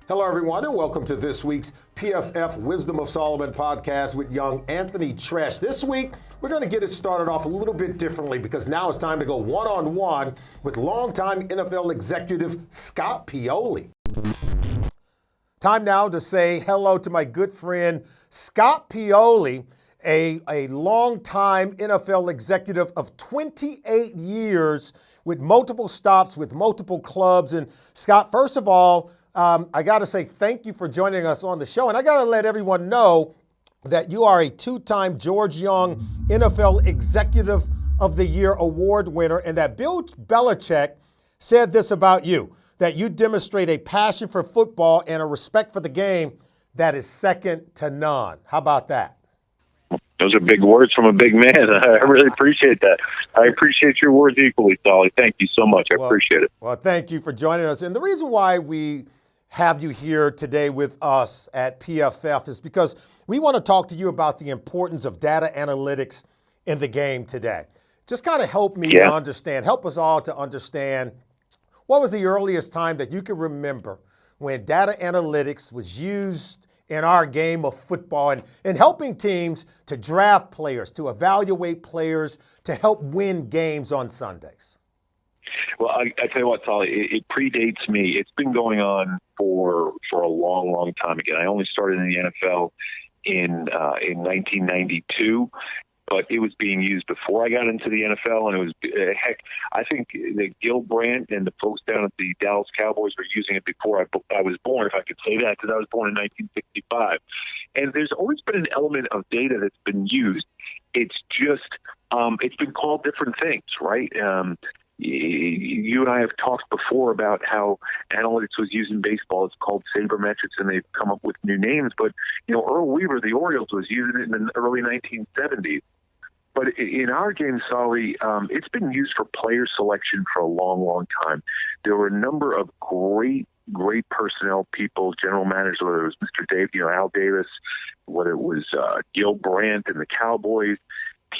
Hello, everyone, and welcome to this week's PFF Wisdom of Solomon podcast with young Anthony Treash. This week, we're going to get it started off a little bit differently because now it's time to go one-on-one with longtime NFL executive Scott Pioli. Time now to say hello to my good friend Scott Pioli, a longtime NFL executive of 28 years with multiple stops with multiple clubs. And Scott, first of all, I got to say thank you for joining us on the show. And I got to let everyone know that you are a two-time George Young NFL Executive of the Year award winner, and that Bill Belichick said this about you, that you demonstrate a passion for football and a respect for the game that is second to none. How about that? Those are big words from a big man. I really appreciate that. I appreciate your words equally, Solly. Thank you so much. I appreciate it. Well, thank you for joining us. And the reason why we have you here today with us at PFF is because we want to talk to you about the importance of data analytics in the game today. Just kind of help me to understand, help us all to understand what was the earliest time that you can remember when data analytics was used in our game of football and helping teams to draft players, to evaluate players, to help win games on Sundays? Well, I tell you what, Solly, it predates me. It's been going on for a long, long time. Again, I only started in the NFL in 1992. But it was being used before I got into the NFL, and it was I think that Gil Brandt and the folks down at the Dallas Cowboys were using it before I was born, if I could say that, because I was born in 1965. And there's always been an element of data that's been used. It's just it's been called different things, right? You and I have talked before about how analytics was used in baseball. It's called sabermetrics, and they've come up with new names. But Earl Weaver, the Orioles, was using it in the early 1970s. But in our game, Solly, it's been used for player selection for a long, long time. There were a number of great personnel people, general managers, whether it was Mr. Dave, Al Davis, whether it was Gil Brandt and the Cowboys,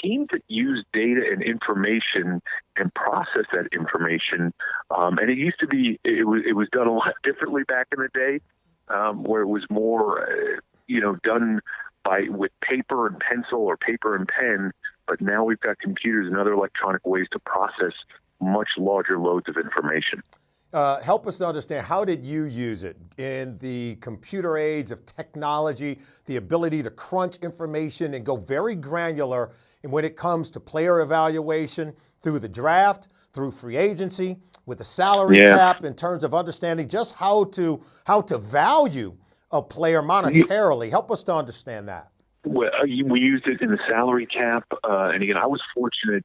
teams that use data and information and process that information. And it used to be, it was done a lot differently back in the day, where it was more, done with paper and pencil or paper and pen. But now we've got computers and other electronic ways to process much larger loads of information. Help us to understand, how did you use it in the computer age of technology, the ability to crunch information and go very granular and when it comes to player evaluation through the draft, through free agency, with the salary cap, in terms of understanding just how to value a player monetarily? Help us to understand that. Well, we used it in the salary cap, and again, I was fortunate.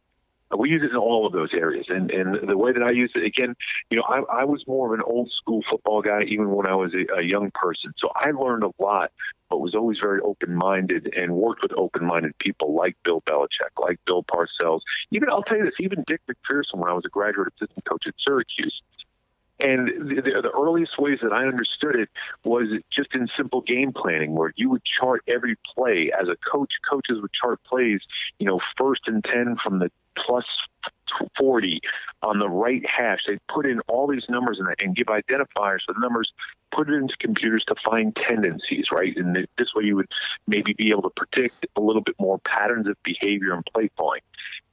We use it in all of those areas, and the way that I use it, again, I was more of an old school football guy even when I was a young person. So I learned a lot, but was always very open-minded and worked with open-minded people like Bill Belichick, like Bill Parcells. I'll tell you this, even Dick McPherson when I was a graduate assistant coach at Syracuse. And the earliest ways that I understood it was just in simple game planning, where you would chart every play. As a coach, coaches would chart plays, first and 10 from the plus 40 on the right hash. They'd put in all these numbers in that and give identifiers for the numbers, put it into computers to find tendencies, right? And this way you would maybe be able to predict a little bit more patterns of behavior and play calling.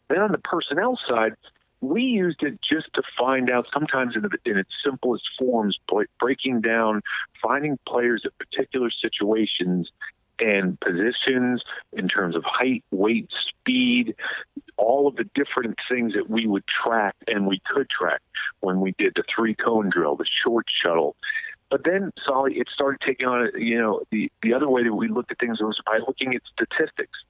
Then on the personnel side, we used it just to find out, sometimes in its simplest forms, breaking down, finding players at particular situations and positions in terms of height, weight, speed, all of the different things that we would track and we could track when we did the 3-cone drill, the short shuttle. But then, Solly, it started taking on, the other way that we looked at things was by looking at statistics.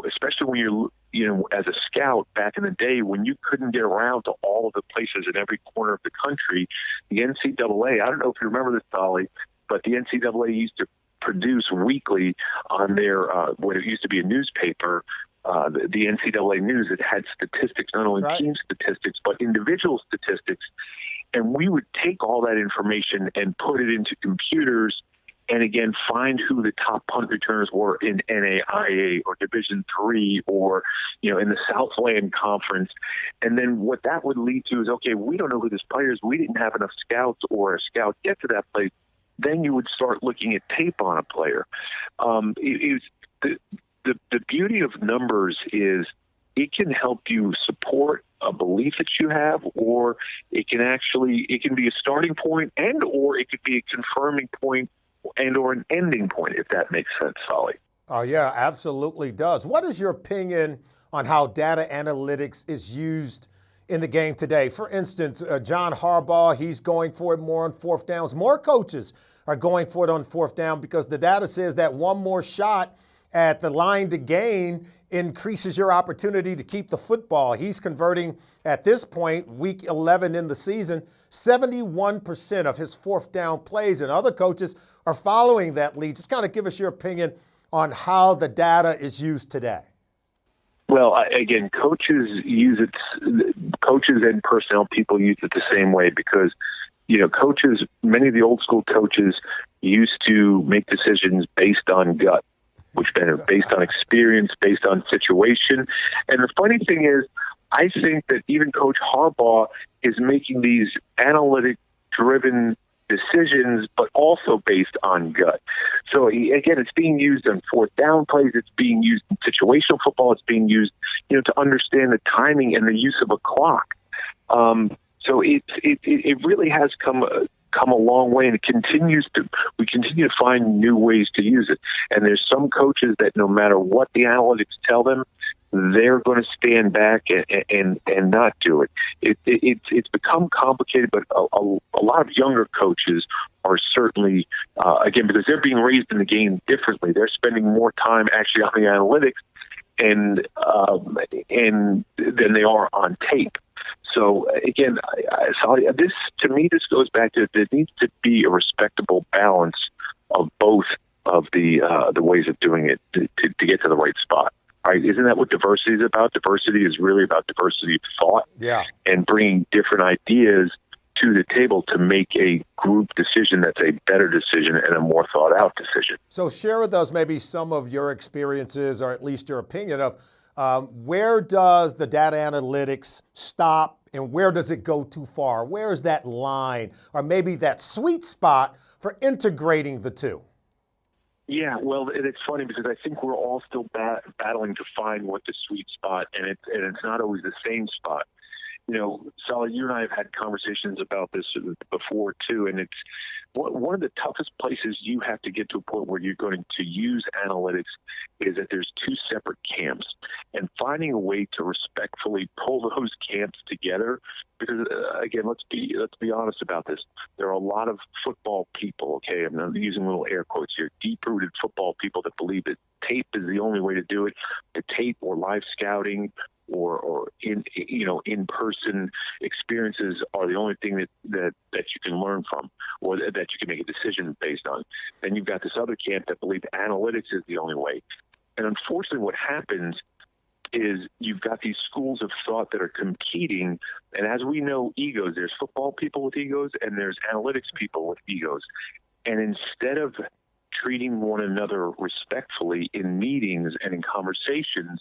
Especially when you're, as a scout back in the day, when you couldn't get around to all of the places in every corner of the country, the NCAA, I don't know if you remember this, Solly, but the NCAA used to produce weekly on their, what it used to be a newspaper, the NCAA News, that had statistics, not only team statistics, but individual statistics. And we would take all that information and put it into computers and again, find who the top punt returners were in NAIA or Division III or, in the Southland Conference. And then what that would lead to is, okay, we don't know who this player is. We didn't have enough scouts or a scout get to that place. then you would start looking at tape on a player. The beauty of numbers is it can help you support a belief that you have, or it can be a starting point, and or it could be a confirming point and or an ending point, if that makes sense, Solly. Oh, yeah, absolutely does. What is your opinion on how data analytics is used in the game today? For instance, John Harbaugh, he's going for it more on fourth downs. More coaches are going for it on fourth down because the data says that one more shot at the line to gain increases your opportunity to keep the football. He's converting, at this point, week 11 in the season, 71% of his fourth down plays, and other coaches are following that lead. Just kind of give us your opinion on how the data is used today. Well, again, coaches and personnel people use it the same way because, coaches, many of the old school coaches used to make decisions based on gut, which meant based on experience, based on situation. And the funny thing is, I think that even Coach Harbaugh is making these analytic-driven decisions, but also based on gut. So again, it's being used on fourth down plays. It's being used in situational football. It's being used, to understand the timing and the use of a clock. So it really has come a long way, and we continue to find new ways to use it. And there's some coaches that no matter what the analytics tell them, they're going to stand back and not do it. It's become complicated, but a lot of younger coaches are certainly, again, because they're being raised in the game differently. They're spending more time actually on the analytics and than they are on tape. So again, this goes back to there needs to be a respectable balance of both of the ways of doing it to get to the right spot. Right? Isn't that what diversity is about? Diversity is really about diversity of thought, and bringing different ideas to the table to make a group decision that's a better decision and a more thought out decision. So share with us maybe some of your experiences, or at least your opinion of where does the data analytics stop and where does it go too far? Where is that line, or maybe that sweet spot for integrating the two? Yeah, well, it's funny because I think we're all still battling to find what the sweet spot, and it's not always the same spot. Sally, you and I have had conversations about this before too, and it's one of the toughest places you have to get to a point where you're going to use analytics is that there's two separate camps, and finding a way to respectfully pull those camps together. Because again, let's be honest about this. There are a lot of football people. Okay, I'm using little air quotes here. Deep-rooted football people that believe that tape is the only way to do it. The tape or live scouting or in-person experiences are the only thing that you can learn from, or that you can make a decision based on. Then you've got this other camp that believe analytics is the only way. And unfortunately, what happens is you've got these schools of thought that are competing. And as we know, egos, there's football people with egos and there's analytics people with egos. And instead of treating one another respectfully in meetings and in conversations,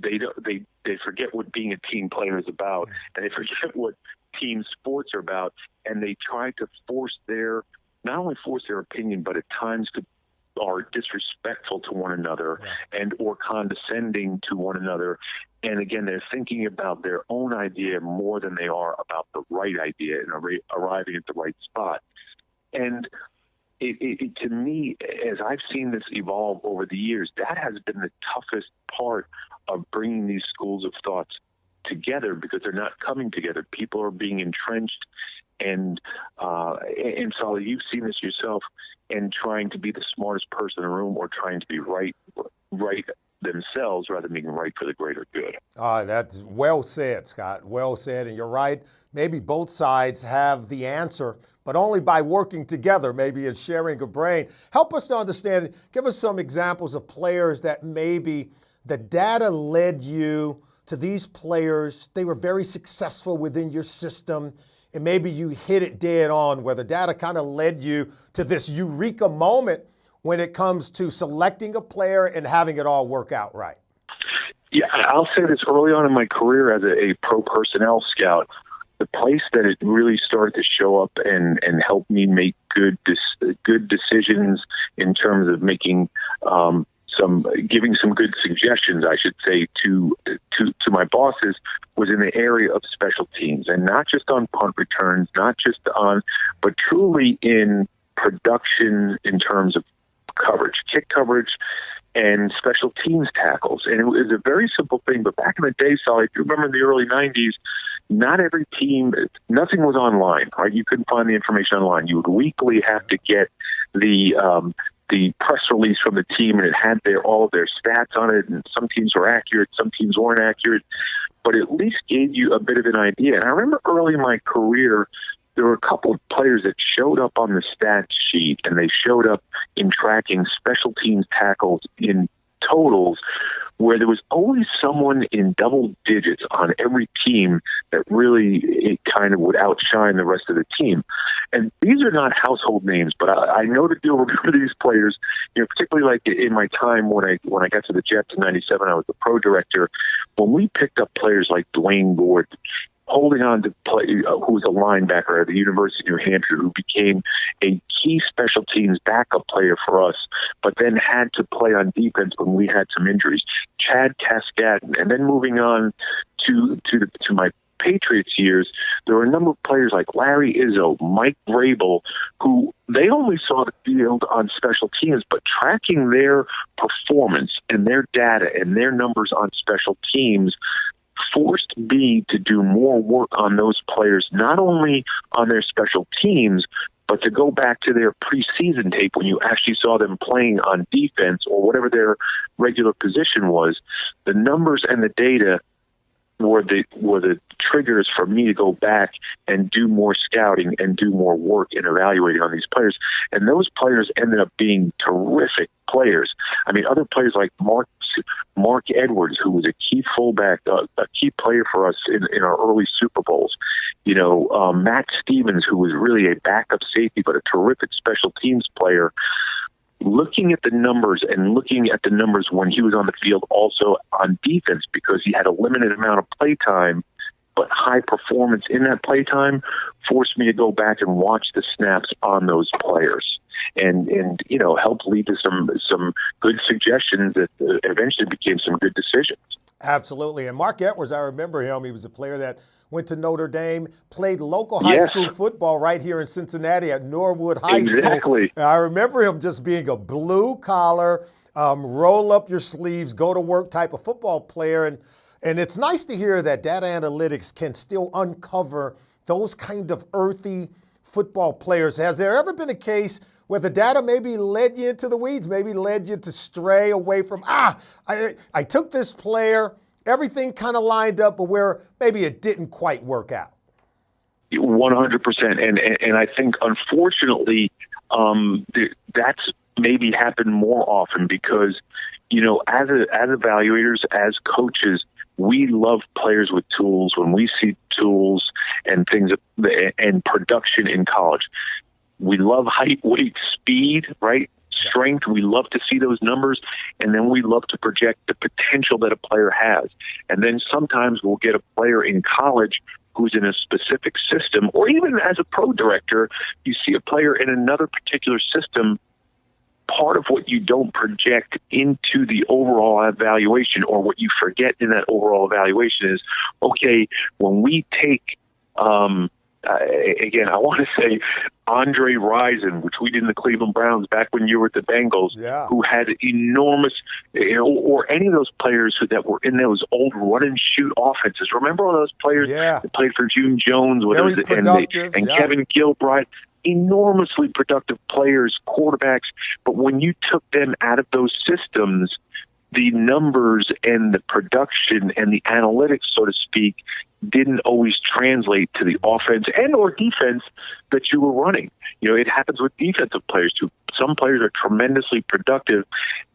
they forget what being a team player is about, and they forget what team sports are about, and they try to not only force their opinion, but at times are disrespectful to one another and or condescending to one another. And again, they're thinking about their own idea more than they are about the right idea and arriving at the right spot. And it to me, as I've seen this evolve over the years, that has been the toughest part of bringing these schools of thoughts together, because they're not coming together. People are being entrenched, and Solly, you've seen this yourself, and trying to be the smartest person in the room, or trying to be right themselves rather than being right for the greater good. That's well said, Scott. Well said, and you're right. Maybe both sides have the answer, but only by working together, maybe, and sharing a brain. Help us to understand, give us some examples of players that maybe the data led you to these players. They were very successful within your system, and maybe you hit it dead on, where the data kind of led you to this eureka moment when it comes to selecting a player and having it all work out right. Yeah, I'll say this: early on in my career as a pro personnel scout, the place that it really started to show up and help me make good decisions in terms of making giving some good suggestions, I should say, to my bosses, was in the area of special teams, and not just on punt returns, but truly in production in terms of coverage, kick coverage, and special teams tackles. And it was a very simple thing, but back in the day, Sally, if you remember in the early 90s, not every team, nothing was online, right? You couldn't find the information online. You would weekly have to get the press release from the team, and it had all of their stats on it, and some teams were accurate, some teams weren't accurate, but it at least gave you a bit of an idea. And I remember early in my career, there were a couple of players that showed up on the stat sheet, and they showed up in tracking special teams tackles in totals, where there was always someone in double digits on every team that really it kind of would outshine the rest of the team. And these are not household names, but I know the deal with these players, particularly like in my time when I got to the Jets in '97, I was the pro director. When we picked up players like Dwayne Gordon, holding on to play, who was a linebacker at the University of New Hampshire, who became a key special teams backup player for us, but then had to play on defense when we had some injuries. Chad Cascadden, and then moving on to my Patriots years, there were a number of players like Larry Izzo, Mike Vrabel, who they only saw the field on special teams, but tracking their performance and their data and their numbers on special teams forced me to do more work on those players, not only on their special teams, but to go back to their preseason tape when you actually saw them playing on defense or whatever their regular position was. The numbers and the data were the triggers for me to go back and do more scouting and do more work in evaluating on these players. And those players ended up being terrific players. I mean, other players like Mark Edwards, who was a key fullback, a key player for us in our early Super Bowls. Matt Stevens, who was really a backup safety, but a terrific special teams player. Looking at the numbers when he was on the field also on defense, because he had a limited amount of play time, but high performance in that play time, forced me to go back and watch the snaps on those players and helped lead to some good suggestions that eventually became some good decisions. Absolutely. And Mark Edwards, I remember him. He was a player that went to Notre Dame, played local high school football right here in Cincinnati at Norwood High School. Exactly. And I remember him just being a blue-collar, roll up your sleeves, go to work type of football player. And it's nice to hear that data analytics can still uncover those kind of earthy football players. Has there ever been a case where the data maybe led you into the weeds, maybe led you to stray away from, I took this player, everything kind of lined up, but where maybe it didn't quite work out? 100%. And I think, unfortunately, that's maybe happened more often because, as evaluators, as coaches, we love players with tools. When we see tools and things and production in college, we love height, weight, speed, right? Strength. We love to see those numbers, and then we love to project the potential that a player has. And then sometimes we'll get a player in college who's in a specific system, or even as a pro director, you see a player in another particular system. Part of what you don't project into the overall evaluation, or what you forget in that overall evaluation, is, okay, when we take, again, I want to say Andre Rison, which we did in the Cleveland Browns back when you were at the Bengals, who had enormous, or any of those players that were in those old run and shoot offenses. Remember all those players that played for June Jones, and Kevin Gilbride? Enormously productive players, quarterbacks, but when you took them out of those systems, the numbers and the production and the analytics, so to speak, didn't always translate to the offense and or defense that you were running. It happens with defensive players too. Some players are tremendously productive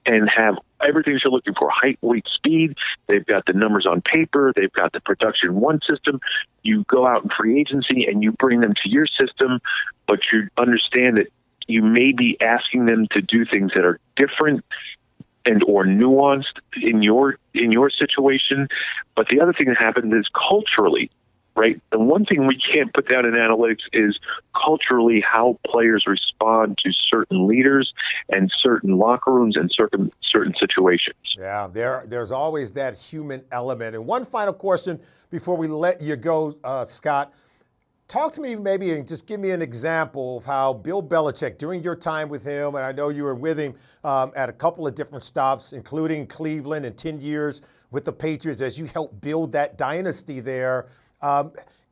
and have everything you're looking for: height, weight, speed. They've got the numbers on paper. They've got the production in one system. You go out in free agency and you bring them to your system, but you understand that you may be asking them to do things that are different and or nuanced in your situation. But the other thing that happens is culturally, right? The one thing we can't put down in analytics is culturally how players respond to certain leaders and certain locker rooms and certain situations. Yeah, there's always that human element. And one final question before we let you go, Scott. Talk to me maybe and just give me an example of how Bill Belichick, during your time with him, and I know you were with him at a couple of different stops, including Cleveland and 10 years with the Patriots as you helped build that dynasty there.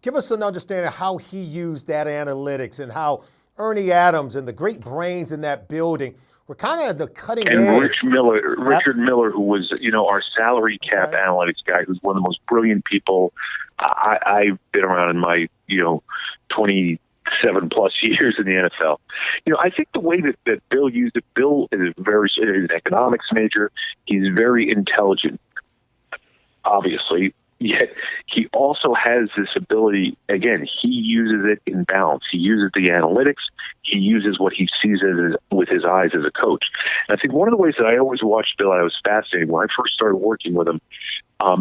Give us an understanding of how he used data analytics and how Ernie Adams and the great brains in that building were kind of at the cutting edge. And Richard Miller, who was, our salary cap analytics guy, who's one of the most brilliant people I've been around in my, 27 plus years in the NFL. I think the way that Bill used it, Bill is he's an economics major. He's very intelligent, obviously. Yet he also has this ability, again, he uses it in balance. He uses the analytics. He uses what he sees with his eyes as a coach. And I think one of the ways that I always watched Bill, I was fascinated when I first started working with him,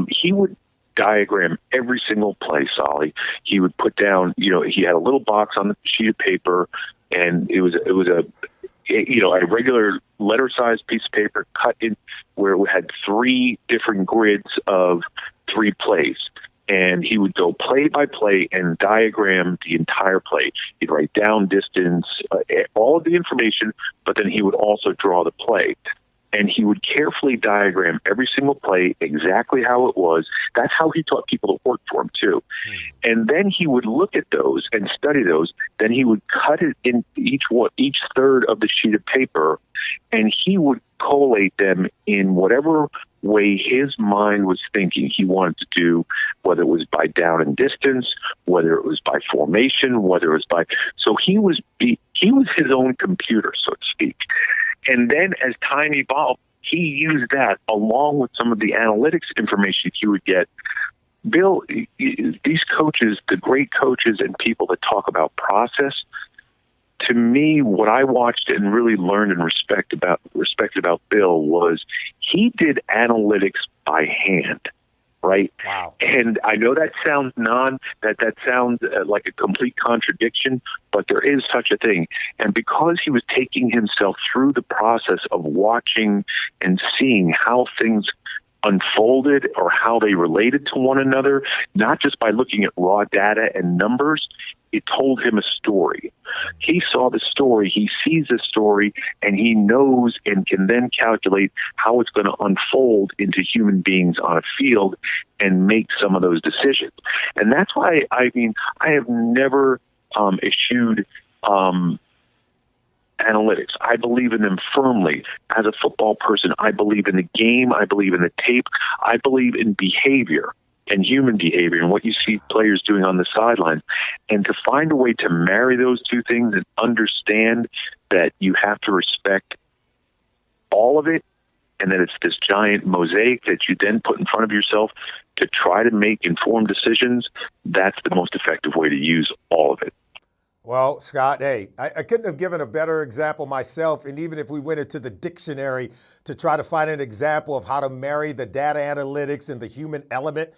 he would diagram every single play, Solly. He would put down, he had a little box on the sheet of paper, and it was a regular letter-sized piece of paper cut in where it had 3 different grids of 3 plays. And he would go play by play and diagram the entire play. He'd write down distance, all of the information, but then he would also draw the play. And he would carefully diagram every single play, exactly how it was. That's how he taught people to work for him, too. And then he would look at those and study those. Then he would cut it in each third of the sheet of paper, and he would collate them in whatever way his mind was thinking he wanted to do, whether it was by down and distance, whether it was by formation, whether it was by... So he was his own computer, so to speak. And then as time evolved, he used that along with some of the analytics information he would get. Bill, these coaches, the great coaches and people that talk about process, to me, what I watched and really learned and respected about Bill was he did analytics by hand. Right. Wow. And I know that sounds like a complete contradiction, but there is such a thing. And because he was taking himself through the process of watching and seeing how things unfolded or how they related to one another, not just by looking at raw data and numbers, it told him a story. He saw the story, he sees the story, and he knows and can then calculate how it's going to unfold into human beings on a field and make some of those decisions. And that's why, I have never eschewed analytics. I believe in them firmly. As a football person, I believe in the game. I believe in the tape. I believe in behavior and human behavior and what you see players doing on the sideline. And to find a way to marry those two things and understand that you have to respect all of it and that it's this giant mosaic that you then put in front of yourself to try to make informed decisions, that's the most effective way to use all of it. Well, Scott, hey, I couldn't have given a better example myself. And even if we went into the dictionary to try to find an example of how to marry the data analytics and the human element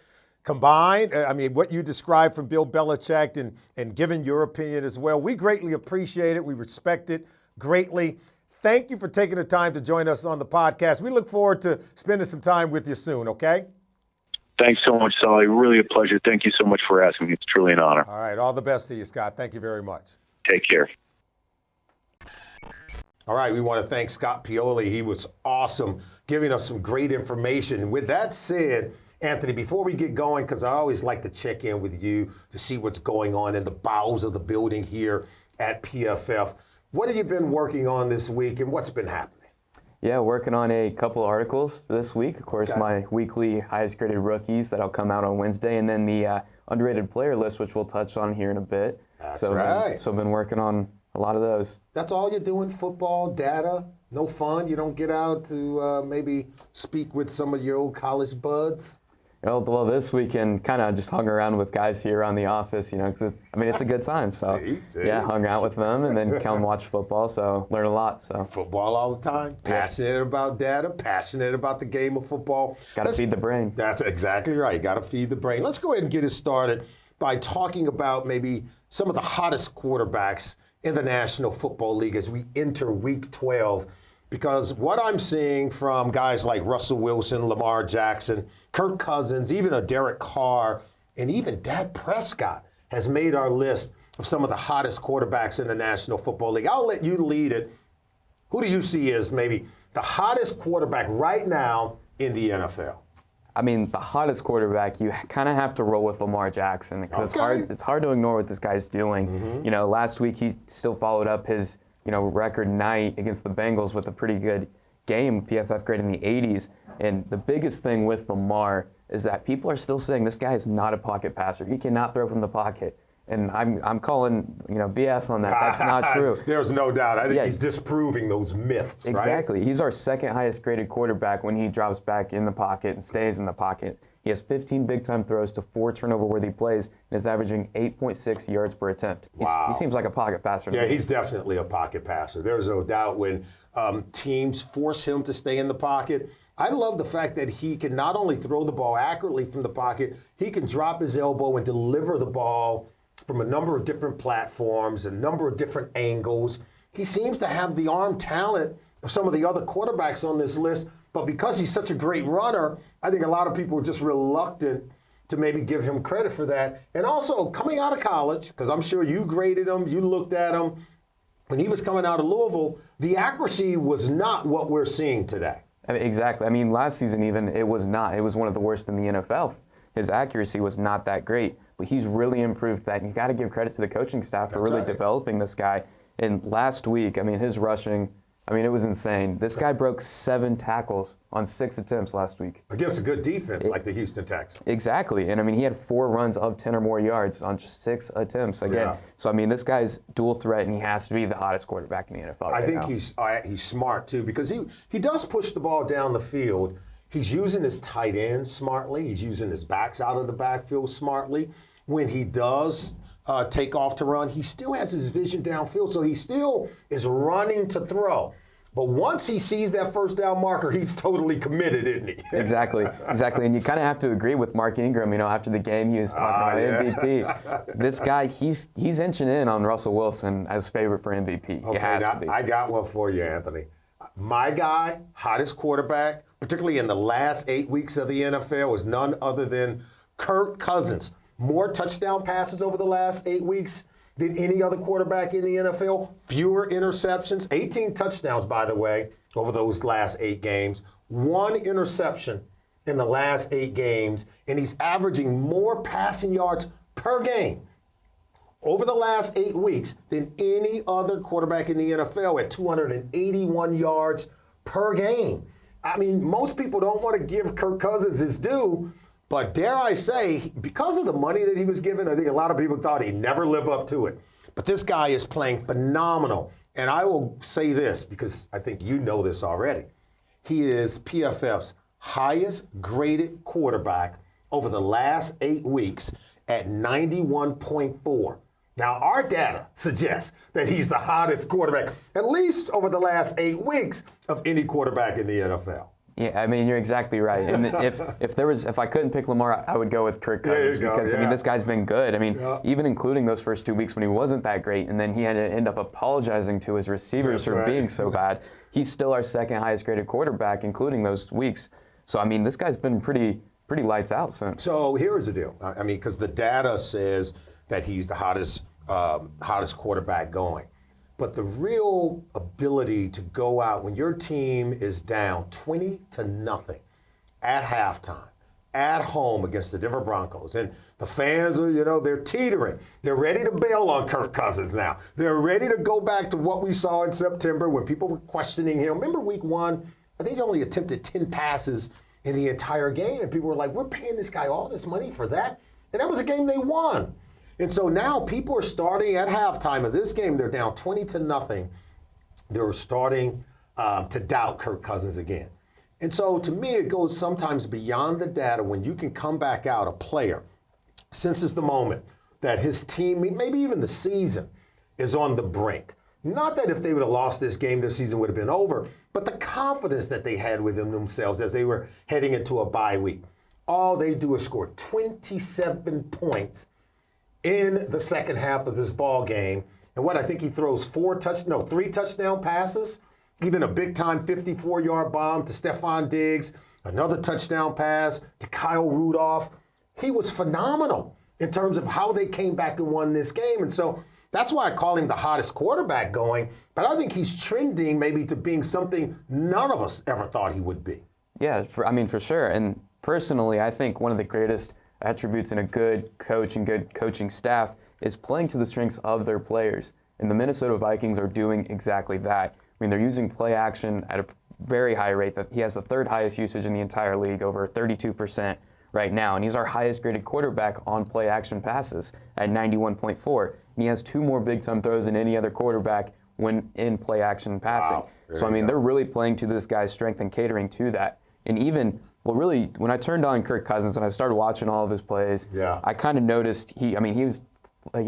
combined, what you described from Bill Belichick and given your opinion as well, we greatly appreciate it. We respect it greatly. Thank you for taking the time to join us on the podcast. We look forward to spending some time with you soon, okay? Thanks so much, Solly. Really a pleasure. Thank you so much for asking me. It's truly an honor. All right. All the best to you, Scott. Thank you very much. Take care. All right. We want to thank Scott Pioli. He was awesome, giving us some great information. With that said, Anthony, before we get going, because I always like to check in with you to see what's going on in the bowels of the building here at PFF, what have you been working on this week and what's been happening? Yeah, working on a couple articles this week. Of course, my weekly highest graded rookies that'll come out on Wednesday, and then the underrated player list, which we'll touch on here in a bit. That's right. So I've been working on a lot of those. That's all you're doing? Football, data, no fun? You don't get out to maybe speak with some of your old college buds? Well, this weekend kind of just hung around with guys here around the office, because it's a good time. So yeah, hung out with them and then come watch football. So learn a lot. So football all the time. Passionate about data. Passionate about the game of football. Got to feed the brain. That's exactly right. Got to feed the brain. Let's go ahead and get it started by talking about maybe some of the hottest quarterbacks in the National Football League as we enter Week 12. Because what I'm seeing from guys like Russell Wilson, Lamar Jackson, Kirk Cousins, even a Derek Carr, and even Dak Prescott has made our list of some of the hottest quarterbacks in the National Football League. I'll let you lead it. Who do you see as maybe the hottest quarterback right now in the NFL? I mean, the hottest quarterback, you kind of have to roll with Lamar Jackson because it's hard to ignore what this guy's doing. Mm-hmm. You know, last week he still followed up his, record night against the Bengals with a pretty good game, PFF grade in the 80s. And the biggest thing with Lamar is that people are still saying this guy is not a pocket passer. He cannot throw from the pocket. And I'm calling, BS on that. That's not true. There's no doubt. I think he's disproving those myths, exactly. Right? He's our second highest graded quarterback when he drops back in the pocket and stays in the pocket. He has 15 big-time throws to 4 turnover-worthy plays and is averaging 8.6 yards per attempt. He seems like a pocket passer. Yeah, he's definitely a pocket passer. There's no doubt when teams force him to stay in the pocket. I love the fact that he can not only throw the ball accurately from the pocket, he can drop his elbow and deliver the ball from a number of different platforms, a number of different angles. He seems to have the arm talent of some of the other quarterbacks on this list, but because he's such a great runner, I think a lot of people are just reluctant to maybe give him credit for that. And also, coming out of college, because I'm sure you graded him, you looked at him, when he was coming out of Louisville, the accuracy was not what we're seeing today. Exactly. I mean, last season even, it was not. It was one of the worst in the NFL. His accuracy was not that great, but he's really improved that. And you got to give credit to the coaching staff for really developing this guy. And last week, his rushing, it was insane. This guy broke 7 tackles on 6 attempts last week. Against a good defense like the Houston Texans. Exactly. And, he had 4 runs of 10 or more yards on 6 attempts again. Yeah. So, this guy's dual threat, and he has to be the hottest quarterback in the NFL I think he's smart, too, because he does push the ball down the field. He's using his tight ends smartly. He's using his backs out of the backfield smartly. When he does take off to run, he still has his vision downfield, so he still is running to throw. But once he sees that first down marker, he's totally committed, isn't he? Exactly. And you kind of have to agree with Mark Ingram. After the game, he was talking about MVP. This guy, he's inching in on Russell Wilson as favorite for MVP. Okay, he has to be. I got one for you, Anthony. My guy, hottest quarterback, particularly in the last 8 weeks of the NFL, is none other than Kirk Cousins. More touchdown passes over the last 8 weeks than any other quarterback in the NFL. Fewer interceptions. 18 touchdowns, by the way, over those last 8 games. 1 interception in the last 8 games. And he's averaging more passing yards per game over the last 8 weeks than any other quarterback in the NFL at 281 yards per game. Most people don't want to give Kirk Cousins his due, but dare I say, because of the money that he was given, I think a lot of people thought he'd never live up to it. But this guy is playing phenomenal. And I will say this, because I think you know this already. He is PFF's highest graded quarterback over the last 8 weeks at 91.4. Now, our data suggests that he's the hottest quarterback, at least over the last 8 weeks, of any quarterback in the NFL. Yeah, you're exactly right. And if I couldn't pick Lamar, I would go with Kirk Cousins because this guy's been good. Even including those first 2 weeks when he wasn't that great, and then he had to end up apologizing to his receivers for being so bad. He's still our second highest graded quarterback, including those weeks. So this guy's been pretty lights out since. So here's the deal. Because the data says that he's the hottest quarterback going. But the real ability to go out when your team is down 20-0 at halftime, at home against the Denver Broncos, and the fans are, they're teetering. They're ready to bail on Kirk Cousins now. They're ready to go back to what we saw in September when people were questioning him. Remember week 1? I think he only attempted 10 passes in the entire game, and people were like, we're paying this guy all this money for that? And that was a game they won. And so now people are starting at halftime of this game. They're down 20-0. They're starting to doubt Kirk Cousins again. And so to me, it goes sometimes beyond the data when you can come back out, a player senses the moment that his team, maybe even the season, is on the brink. Not that if they would have lost this game, their season would have been over, but the confidence that they had within themselves as they were heading into a bye week. All they do is score 27 points in the second half of this ball game. And I think he throws 3 touchdown passes, even a big-time 54-yard bomb to Stephon Diggs, another touchdown pass to Kyle Rudolph. He was phenomenal in terms of how they came back and won this game. And so that's why I call him the hottest quarterback going. But I think he's trending maybe to being something none of us ever thought he would be. Yeah, for sure. And personally, I think one of the greatest attributes in a good coach and good coaching staff is playing to the strengths of their players. And the Minnesota Vikings are doing exactly that. I mean, they're using play action at a very high rate. He has the 3rd highest usage in the entire league, over 32% right now. And he's our highest graded quarterback on play action passes at 91.4. And he has 2 more big time throws than any other quarterback when in play action passing. Wow. So, I mean, they're really playing to this guy's strength and catering to that. And even, really, when I turned on Kirk Cousins and I started watching all of his plays, I kind of noticed he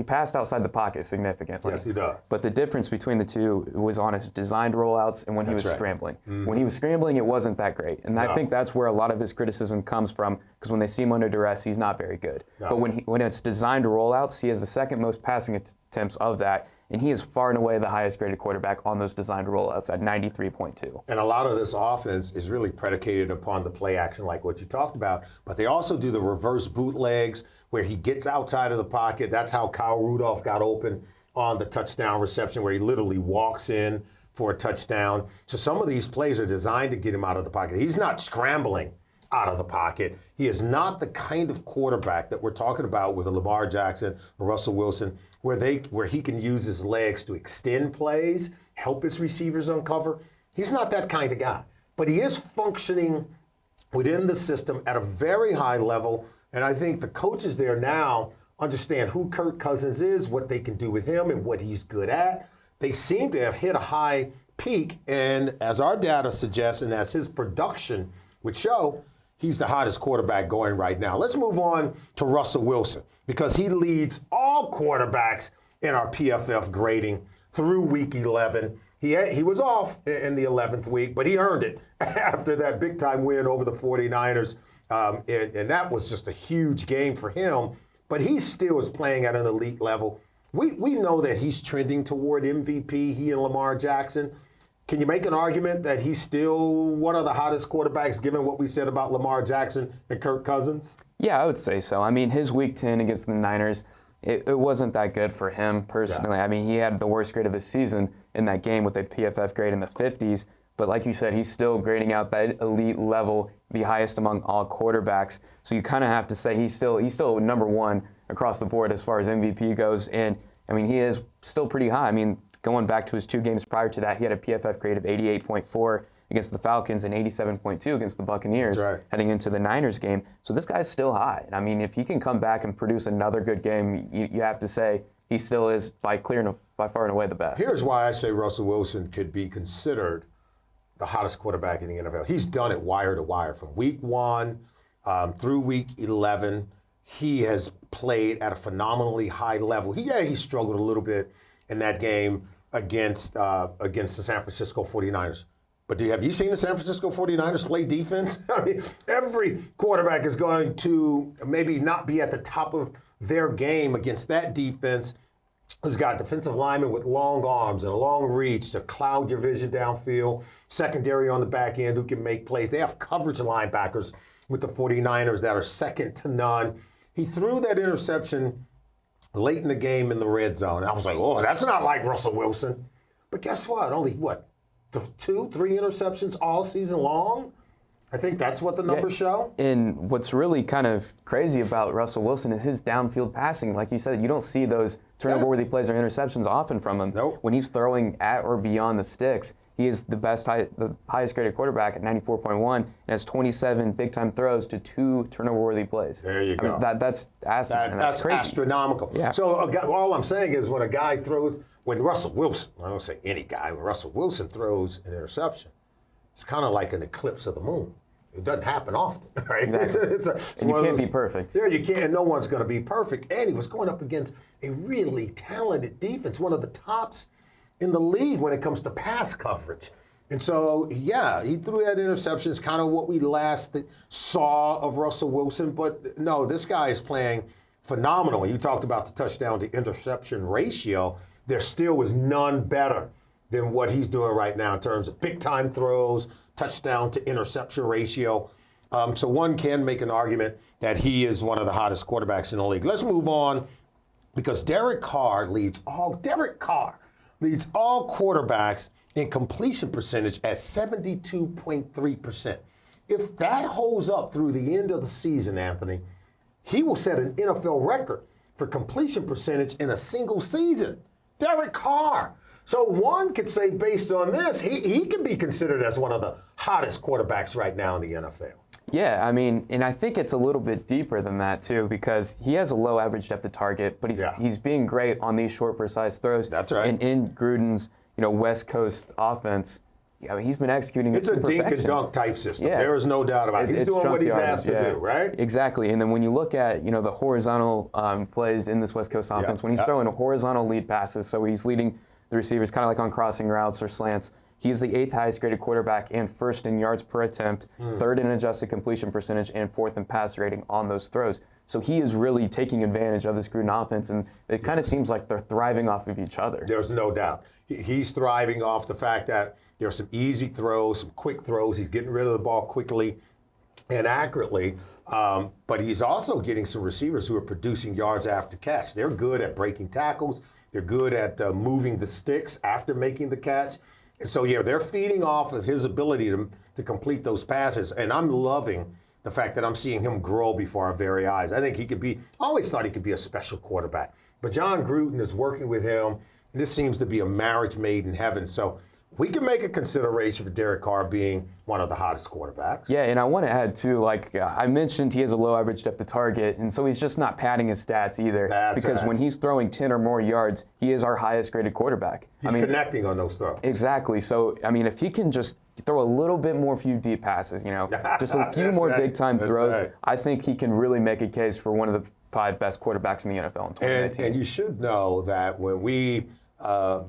passed outside the pocket significantly. Yes, he does. But the difference between the two was on his designed rollouts and when he was scrambling. Mm-hmm. When he was scrambling, it wasn't that great. And I think that's where a lot of his criticism comes from, because when they see him under duress, he's not very good. No. But when it's designed rollouts, he has the 2nd most passing attempts of that. And he is far and away the highest graded quarterback on those designed rollouts at 93.2. And a lot of this offense is really predicated upon the play action, like what you talked about. But they also do the reverse bootlegs where he gets outside of the pocket. That's how Kyle Rudolph got open on the touchdown reception, where he literally walks in for a touchdown. So some of these plays are designed to get him out of the pocket. He's not scrambling out of the pocket. He is not the kind of quarterback that we're talking about with a Lamar Jackson or Russell Wilson, where he can use his legs to extend plays, help his receivers uncover. He's not that kind of guy. But he is functioning within the system at a very high level. And I think the coaches there now understand who Kirk Cousins is, what they can do with him, and what he's good at. They seem to have hit a high peak. And as our data suggests, and as his production would show, he's the hottest quarterback going right now. Let's move on to Russell Wilson, because he leads all quarterbacks in our PFF grading through week 11. He was off in the 11th week, but he earned it after that big-time win over the 49ers. And that was just a huge game for him. But he still is playing at an elite level. We know that he's trending toward MVP, he and Lamar Jackson. Can you make an argument that he's still one of the hottest quarterbacks, given what we said about Lamar Jackson and Kirk Cousins? Yeah, I would say so. I mean, his week 10 against the Niners, it wasn't that good for him personally. Yeah. I mean, he had the worst grade of his season in that game with a PFF grade in the 50s. But like you said, he's still grading out that elite level, the highest among all quarterbacks. So you kind of have to say he's still number 1 across the board as far as MVP goes. And, I mean, he is still pretty high. I mean, going back to his 2 games prior to that, he had a PFF grade of 88.4 against the Falcons and 87.2 against the Buccaneers heading into the Niners game. So this guy's still high. And I mean, if he can come back and produce another good game, you have to say he still is by far and away the best. Here's why I say Russell Wilson could be considered the hottest quarterback in the NFL. He's done it wire to wire from week 1 through week 11. He has played at a phenomenally high level. He struggled a little bit in that game against the San Francisco 49ers. But have you seen the San Francisco 49ers play defense? I mean, every quarterback is going to maybe not be at the top of their game against that defense, who's got defensive linemen with long arms and a long reach to cloud your vision downfield, secondary on the back end who can make plays. They have coverage linebackers with the 49ers that are second to none. He threw that interception late in the game in the red zone. I was like, oh, that's not like Russell Wilson. But guess what? Only, 2-3 interceptions all season long? I think that's what the numbers show. And what's really kind of crazy about Russell Wilson is his downfield passing. Like you said, you don't see those turnover-worthy plays or interceptions often from him. Nope. When he's throwing at or beyond the sticks, he is the highest graded quarterback at 94.1 and has 27 big-time throws to 2 turnover-worthy plays. There you go. That's crazy. Astronomical. Yeah. So all I'm saying is when Russell Wilson, I don't say any guy, when Russell Wilson throws an interception, it's kind of like an eclipse of the moon. It doesn't happen often, right? Exactly. And you can't be perfect. Yeah, you can't. No one's going to be perfect. And he was going up against a really talented defense, one of the tops in the league when it comes to pass coverage. And so, he threw that interception. It's kind of what we last saw of Russell Wilson. But no, this guy is playing phenomenal. And you talked about the touchdown to interception ratio. There still is none better than what he's doing right now in terms of big time throws, touchdown to interception ratio. So one can make an argument that he is one of the hottest quarterbacks in the league. Let's move on because Derek Carr leads all quarterbacks in completion percentage at 72.3%. If that holds up through the end of the season, Anthony, he will set an NFL record for completion percentage in a single season. Derek Carr. So one could say based on this, he could be considered as one of the hottest quarterbacks right now in the NFL. Yeah, I mean, and I think it's a little bit deeper than that too, because he has a low average depth of target, but he's being great on these short, precise throws. That's right. And in Gruden's, West Coast offense, he's been executing it to perfection. It's a dink and dunk type system. Yeah. There is no doubt about it. He's doing what he's asked to do, right? Exactly. And then when you look at, the horizontal plays in this West Coast offense, when he's throwing horizontal lead passes, so he's leading the receivers kind of like on crossing routes or slants, he's the 8th highest graded quarterback and 1st in yards per attempt, 3rd in adjusted completion percentage, and 4th in pass rating on those throws. So he is really taking advantage of this Gruden offense, and it kind of seems like they're thriving off of each other. There's no doubt. He's thriving off the fact that there are some easy throws, some quick throws. He's getting rid of the ball quickly and accurately. But he's also getting some receivers who are producing yards after catch. They're good at breaking tackles. They're good at moving the sticks after making the catch. And so, they're feeding off of his ability to complete those passes. And I'm loving the fact that I'm seeing him grow before our very eyes. I think I always thought he could be a special quarterback. But John Gruden is working with him. And this seems to be a marriage made in heaven. So we can make a consideration for Derek Carr being one of the hottest quarterbacks. Yeah, and I want to add, too, I mentioned he has a low average depth of target, and so he's just not padding his stats either. Because when he's throwing 10 or more yards, he is our highest graded quarterback. He's connecting on those throws. Exactly. So, if he can just throw a little bit more few deep passes, just a few more big-time throws, I think he can really make a case for one of the 5 best quarterbacks in the NFL in 2019. And you should know that when we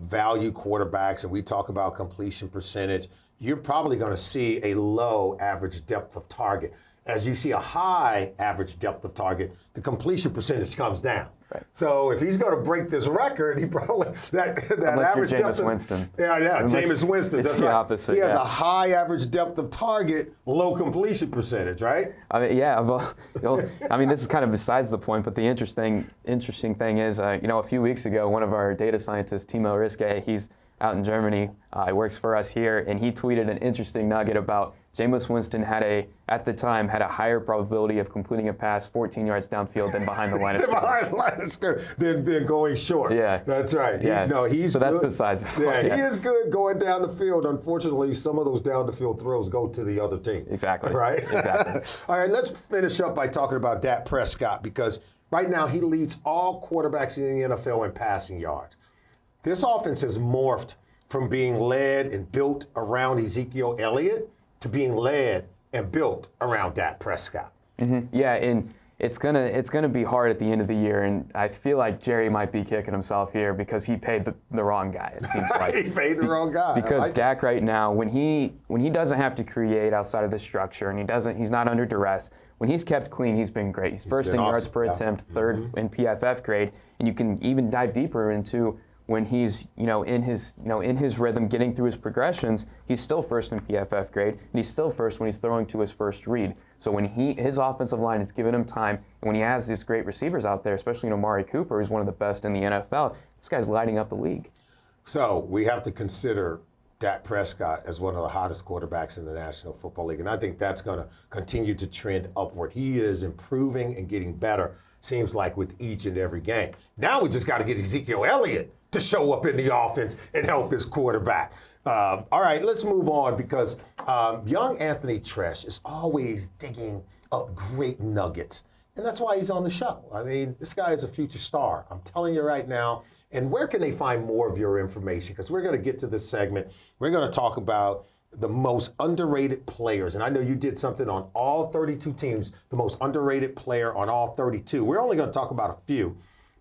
value quarterbacks and we talk about completion percentage, you're probably going to see a low average depth of target. As you see a high average depth of target, the completion percentage comes down. Right. So if he's going to break this record, he probably that average depth of Winston. Jameis Winston. It's the opposite. He has a high average depth of target, low completion percentage, right? This is kind of besides the point, but the interesting thing is, a few weeks ago, one of our data scientists, Timo Riske, he's out in Germany, he works for us here, and he tweeted an interesting nugget about Jameis Winston at the time had a higher probability of completing a pass 14 yards downfield than behind the line of scrimmage. Behind the line of scrimmage than going short. Yeah. That's right. Yeah. He's so that's good. besides the point. Yeah, he is good going down the field. Unfortunately, some of those down the field throws go to the other team. Exactly. Right? Exactly. All right, let's finish up by talking about Dak Prescott because right now he leads all quarterbacks in the NFL in passing yards. This offense has morphed from being led and built around Ezekiel Elliott to being led and built around Dak Prescott. Mm-hmm. Yeah, and it's gonna be hard at the end of the year, and I feel like Jerry might be kicking himself here because he paid the wrong guy. It seems like he paid the wrong guy. Because Dak right now, when he doesn't have to create outside of the structure, and he's not under duress. When he's kept clean, he's been great. He's first in yards per attempt, 3rd in PFF grade, and you can even dive deeper into when he's in his rhythm, getting through his progressions, he's still 1st in PFF grade, and he's still 1st when he's throwing to his first read. So when his offensive line is giving him time, and when he has these great receivers out there, especially Amari Cooper, who's one of the best in the NFL, this guy's lighting up the league. So we have to consider Dak Prescott as one of the hottest quarterbacks in the National Football League, and I think that's going to continue to trend upward. He is improving and getting better, seems like, with each and every game. Now we just got to get Ezekiel Elliott to show up in the offense and help his quarterback. All right, let's move on because young Anthony Treash is always digging up great nuggets, and that's why he's on the show. I mean, this guy is a future star. I'm telling you right now. And where can they find more of your information? Because we're going to get to this segment. We're going to talk about the most underrated players. And I know you did something on all 32 teams, the most underrated player on all 32. We're only going to talk about a few.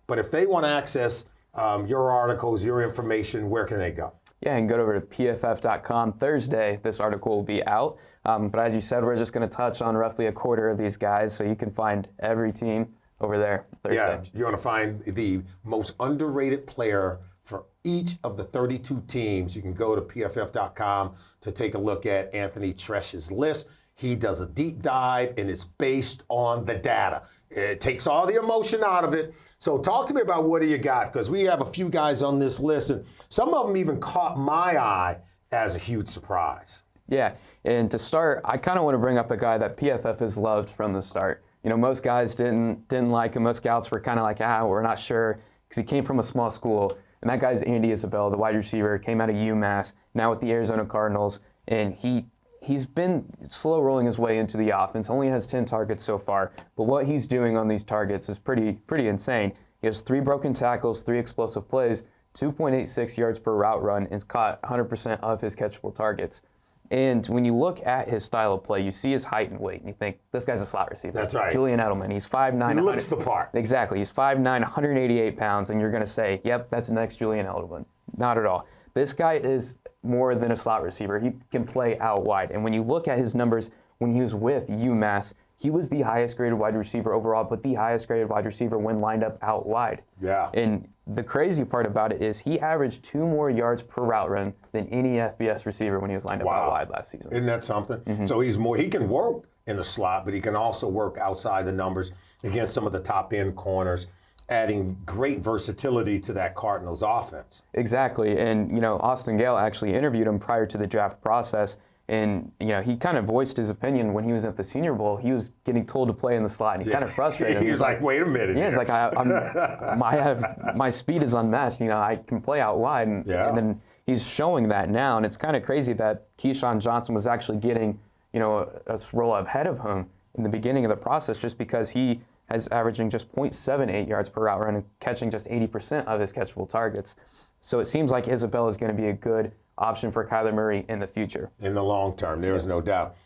But if they want to access your articles, your information, where can they go? Yeah, and go over to pff.com. Thursday, this article will be out. But as you said, we're just going to touch on roughly a quarter of these guys. So you can find every team over there Thursday. Yeah, you're going to find the most underrated player for each of the 32 teams. You can go to pff.com to take a look at Anthony Treash's list. He does a deep dive, and it's based on the data. It takes all the emotion out of it. So talk to me about what do you got, because we have a few guys on this list, and some of them even caught my eye as a huge surprise. Yeah, and to start, I kind of want to bring up a guy that PFF has loved from the start. You know, most guys didn't like him. Most scouts were kind of like, we're not sure, because he came from a small school. And that guy's Andy Isabella, the wide receiver, came out of UMass, now with the Arizona Cardinals, and he's been slow rolling his way into the offense. Only has 10 targets so far, but what he's doing on these targets is pretty insane. He has 3 broken tackles, 3 explosive plays, 2.86 yards per route run, and has caught 100% of his catchable targets. And when you look at his style of play, you see his height and weight, and you think, this guy's a slot receiver. That's right. Julian Edelman, he's 5'9". He looks the part. Exactly. He's 5'9", 188 pounds, and you're going to say, yep, that's the next Julian Edelman. Not at all. This guy is more than a slot receiver. He can play out wide. And when you look at his numbers when he was with UMass, he was the highest graded wide receiver overall, but the highest graded wide receiver when lined up out wide. Yeah. And the crazy part about it is he averaged 2 more yards per route run than any FBS receiver when he was lined up out wide last season. Isn't that something? Mm-hmm. So he can work in the slot, but he can also work outside the numbers against some of the top end corners, adding great versatility to that Cardinals offense. Exactly. And, you know, Austin Gale actually interviewed him prior to the draft process. And, you know, he kind of voiced his opinion when he was at the Senior Bowl. He was getting told to play in the slot, and he kind of frustrated him. He was like, wait a minute. Yeah, it's like, my speed is unmatched. You know, I can play out wide. And then he's showing that now. And it's kind of crazy that Keyshawn Johnson was actually getting, you know, a roll ahead of him in the beginning of the process, just because he has averaging just 0.78 yards per route run and catching just 80% of his catchable targets. So it seems like Isabella is going to be a good option for Kyler Murray in the future. In the long term, there's no doubt.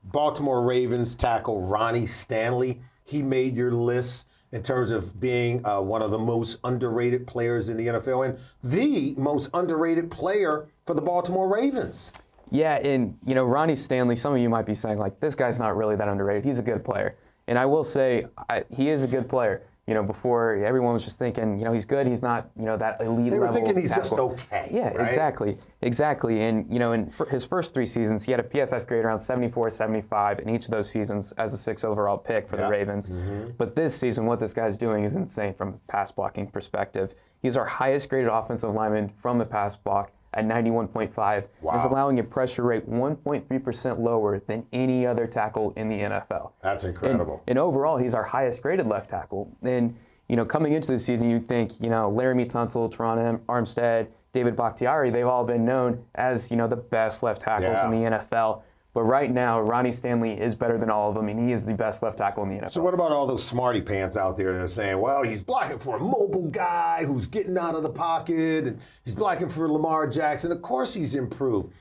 Baltimore Ravens tackle Ronnie Stanley. He made your list in terms of being one of the most underrated players in the NFL and the most underrated player for the Baltimore Ravens. Yeah, and, you know, Ronnie Stanley, some of you might be saying, like, this guy's not really that underrated. He's a good player. And I will say, he is a good player. You know, before everyone was just thinking, you know, he's good. He's not, you know, that elite level. They were thinking he's tackle. just okay. Yeah, right? exactly. And, you know, in his first 3 seasons, he had a PFF grade around 74, 75 in each of those seasons as a 6th overall pick for the Ravens. Mm-hmm. But this season, what this guy's doing is insane from a pass blocking perspective. He's our highest graded offensive lineman from the pass block at 91.5. Wow. Is allowing a pressure rate 1.3% lower than any other tackle in the NFL. That's incredible. And overall, he's our highest graded left tackle. And, you know, coming into the season, you'd think, you know, Laramie Tunsil, Teron Armstead, David Bakhtiari, they've all been known as, you know, the best left tackles in the NFL. But right now, Ronnie Stanley is better than all of them, and he is the best left tackle in the NFL. So what about all those smarty pants out there that are saying, well, he's blocking for a mobile guy who's getting out of the pocket, and he's blocking for Lamar Jackson. Of course he's improved.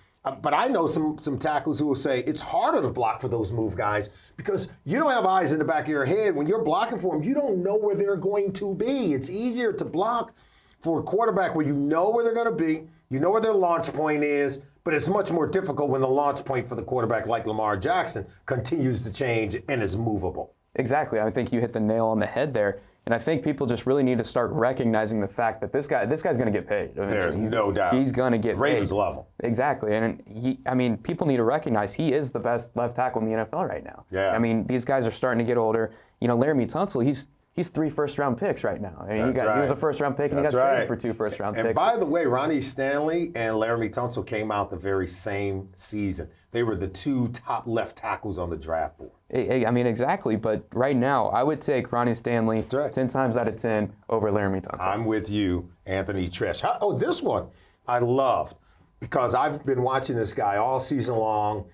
But I know some tackles who will say it's harder to block for those move guys because you don't have eyes in the back of your head. When you're blocking for them, you don't know where they're going to be. It's easier to block for a quarterback where you know where they're going to be, you know where their launch point is, but it's much more difficult when the launch point for the quarterback like Lamar Jackson continues to change and is movable. Exactly. I think you hit the nail on the head there. And I think people just really need to start recognizing the fact that this guy's going to get paid. There's no doubt. He's going to get Ravens paid. level. Exactly. And people need to recognize he is the best left tackle in the NFL right now. Yeah. I mean, these guys are starting to get older. You know, Laramie Tunsil, he's 3 first-round picks right now. I mean, he was a first-round pick, and he got traded for 2 first-round picks. And by the way, Ronnie Stanley and Laramie Tunsil came out the very same season. They were the 2 top left tackles on the draft board. I mean, exactly. But right now, I would take Ronnie Stanley 10 times out of 10 over Laramie Tunsil. I'm with you, Anthony Treash. This one I loved because I've been watching this guy all season long.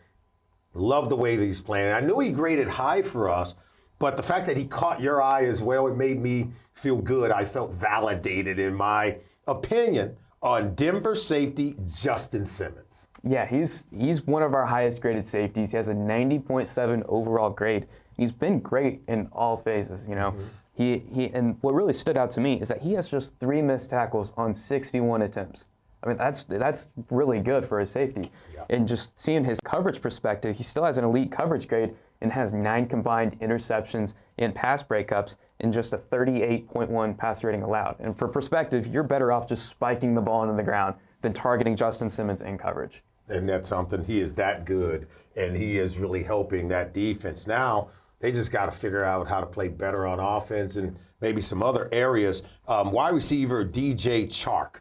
Love the way that he's playing. I knew he graded high for us, but the fact that he caught your eye as well, it made me feel good. I felt validated in my opinion on Denver safety Justin Simmons. Yeah, he's one of our highest graded safeties. He has a 90.7 overall grade. He's been great in all phases, you know. Mm-hmm. He and what really stood out to me is that he has just 3 missed tackles on 61 attempts. I mean, that's really good for a safety. Yeah. And just seeing his coverage perspective, he still has an elite coverage grade and has 9 combined interceptions and pass breakups. and just a 38.1 passer rating allowed. And for perspective, you're better off just spiking the ball into the ground than targeting Justin Simmons in coverage. And that's something. He is that good, and he is really helping that defense. Now, they just got to figure out how to play better on offense and maybe some other areas. Wide receiver DJ Chark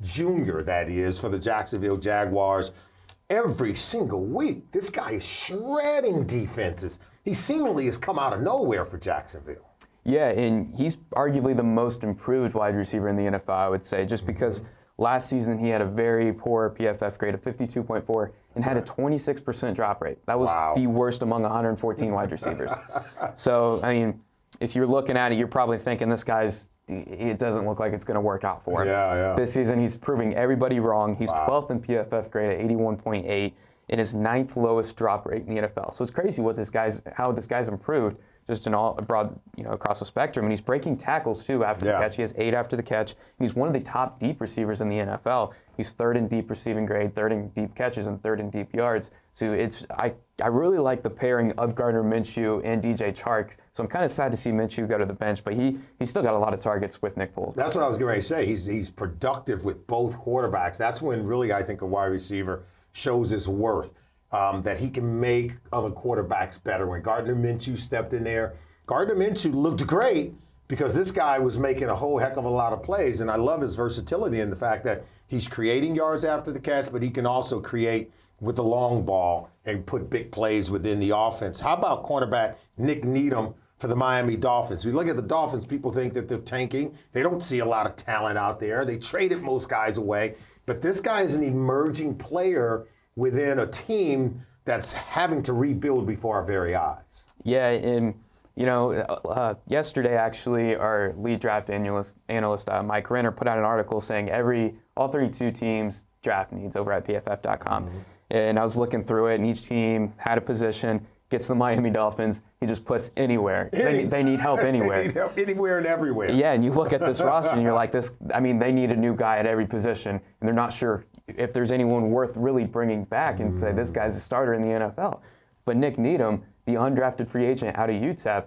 Jr., that is, for the Jacksonville Jaguars. Every single week, this guy is shredding defenses. He seemingly has come out of nowhere for Jacksonville. Yeah, and he's arguably the most improved wide receiver in the NFL, I would say, just because last season he had a very poor PFF grade of 52.4 and had a 26% drop rate. That was the worst among 114 wide receivers. So, I mean, if you're looking at it, you're probably thinking it doesn't look like it's going to work out for him. Yeah. This season, he's proving everybody wrong. He's 12th in PFF grade at 81.8 and his 9th lowest drop rate in the NFL. So it's crazy how this guy's improved just in all broad, across the spectrum. And he's breaking tackles too after the catch. He has 8 after the catch. He's one of the top deep receivers in the NFL. He's 3rd in deep receiving grade, 3rd in deep catches, and 3rd in deep yards. So I really like the pairing of Gardner Minshew and DJ Chark. So I'm kind of sad to see Minshew go to the bench, but he's still got a lot of targets with Nick Foles. That's what I was going to say. He's productive with both quarterbacks. That's when really I think a wide receiver shows his worth, that he can make other quarterbacks better. When Gardner Minshew stepped in there, Gardner Minshew looked great because this guy was making a whole heck of a lot of plays, and I love his versatility in the fact that he's creating yards after the catch, but he can also create with the long ball and put big plays within the offense. How about cornerback Nick Needham for the Miami Dolphins? We look at the Dolphins, people think that they're tanking. They don't see a lot of talent out there. They traded most guys away. But this guy is an emerging player within a team that's having to rebuild before our very eyes. Yeah, and yesterday actually, our lead draft analyst Mike Renner put out an article saying all 32 teams draft needs over at PFF.com. Mm-hmm. And I was looking through it, and each team had a position. Gets the Miami Dolphins, he just puts anywhere. They need help anywhere. They need help anywhere and everywhere. Yeah, and you look at this roster and you're like, they need a new guy at every position, and they're not sure if there's anyone worth really bringing back and say this guy's a starter in the NFL. But Nick Needham, the undrafted free agent out of UTEP,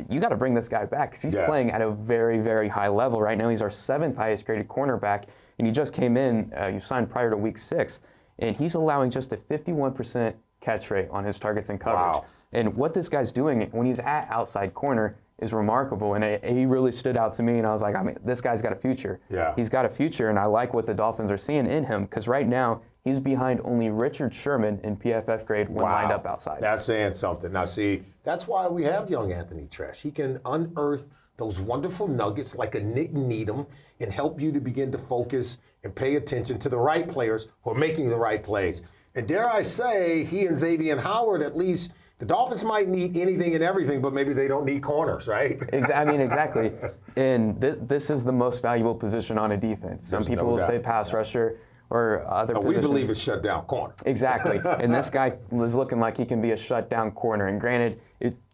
you got to bring this guy back because he's playing at a very, very high level right now. He's our 7th highest graded cornerback, and he just came in, you signed prior to week 6, and he's allowing just a 51% catch rate on his targets and coverage. Wow. And what this guy's doing when he's at outside corner is remarkable. And he really stood out to me, and I was like, this guy's got a future. Yeah. He's got a future, and I like what the Dolphins are seeing in him because right now he's behind only Richard Sherman in PFF grade when lined up outside. That's saying something. Now, see, that's why we have young Anthony Treash. He can unearth those wonderful nuggets like a Nick Needham and help you to begin to focus and pay attention to the right players who are making the right plays. And dare I say, he and Xavier Howard, at least, the Dolphins might need anything and everything, but maybe they don't need corners, right? Exactly. And this is the most valuable position on a defense. Some people will say pass rusher or other positions. We believe it's shut down corner. Exactly. And this guy was looking like he can be a shutdown corner. And granted,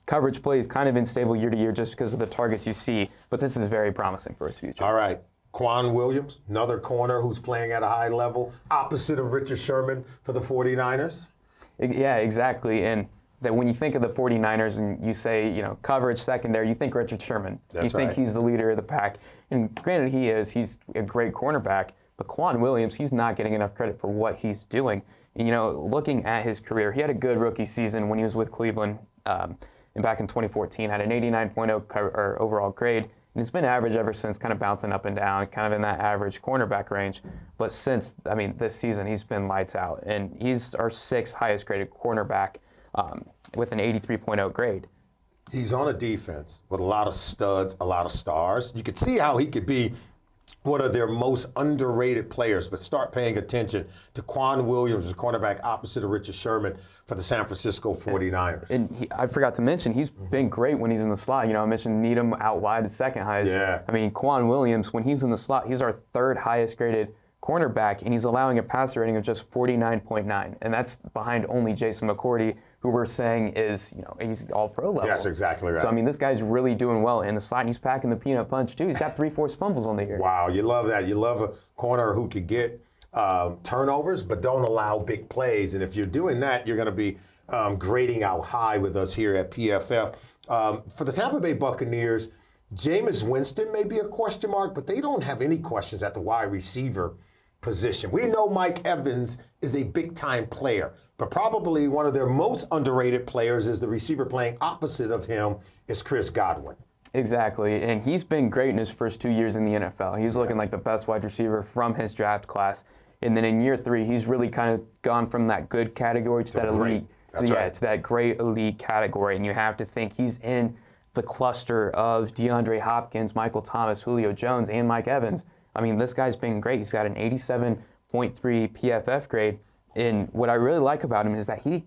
coverage play is kind of unstable year to year just because of the targets you see, but this is very promising for his future. All right. Quan Williams, another corner who's playing at a high level, opposite of Richard Sherman for the 49ers. Yeah, exactly. And that when you think of the 49ers and you say, coverage, secondary, you think Richard Sherman. That's you think he's the leader of the pack. And granted, he's a great cornerback, but Quan Williams, he's not getting enough credit for what he's doing. And, looking at his career, he had a good rookie season when he was with Cleveland and back in 2014, had an 89.0 overall grade. And it's been average ever since, kind of bouncing up and down, kind of in that average cornerback range. But since, this season, he's been lights out. And he's our 6th highest graded cornerback with an 83.0 grade. He's on a defense with a lot of studs, a lot of stars. You could see how he could be one of their most underrated players, but start paying attention to Quan Williams, the cornerback opposite of Richard Sherman for the San Francisco 49ers. And I forgot to mention, he's been great when he's in the slot. I mentioned Needham out wide, 2nd highest. Yeah. Quan Williams, when he's in the slot, he's our 3rd highest graded cornerback, and he's allowing a passer rating of just 49.9. And that's behind only Jason McCourty, who we're saying is, he's all-pro level. That's exactly right. So, this guy's really doing well in the slot, and he's packing the peanut punch, too. He's got 3 forced fumbles on the year. Wow, you love that. You love a corner who could get turnovers, but don't allow big plays. And if you're doing that, you're going to be grading out high with us here at PFF. For the Tampa Bay Buccaneers, Jameis Winston may be a question mark, but they don't have any questions at the wide receiver position. We know Mike Evans is a big-time player, but probably one of their most underrated players is the receiver playing opposite of him is Chris Godwin. Exactly, and he's been great in his first 2 years in the NFL. He's looking like the best wide receiver from his draft class. And then in year 3, he's really kind of gone from that good category to that elite. To that great elite category. And you have to think he's in the cluster of DeAndre Hopkins, Michael Thomas, Julio Jones, and Mike Evans. I mean, this guy's been great. He's got an 87.3 PFF grade. And what I really like about him is that he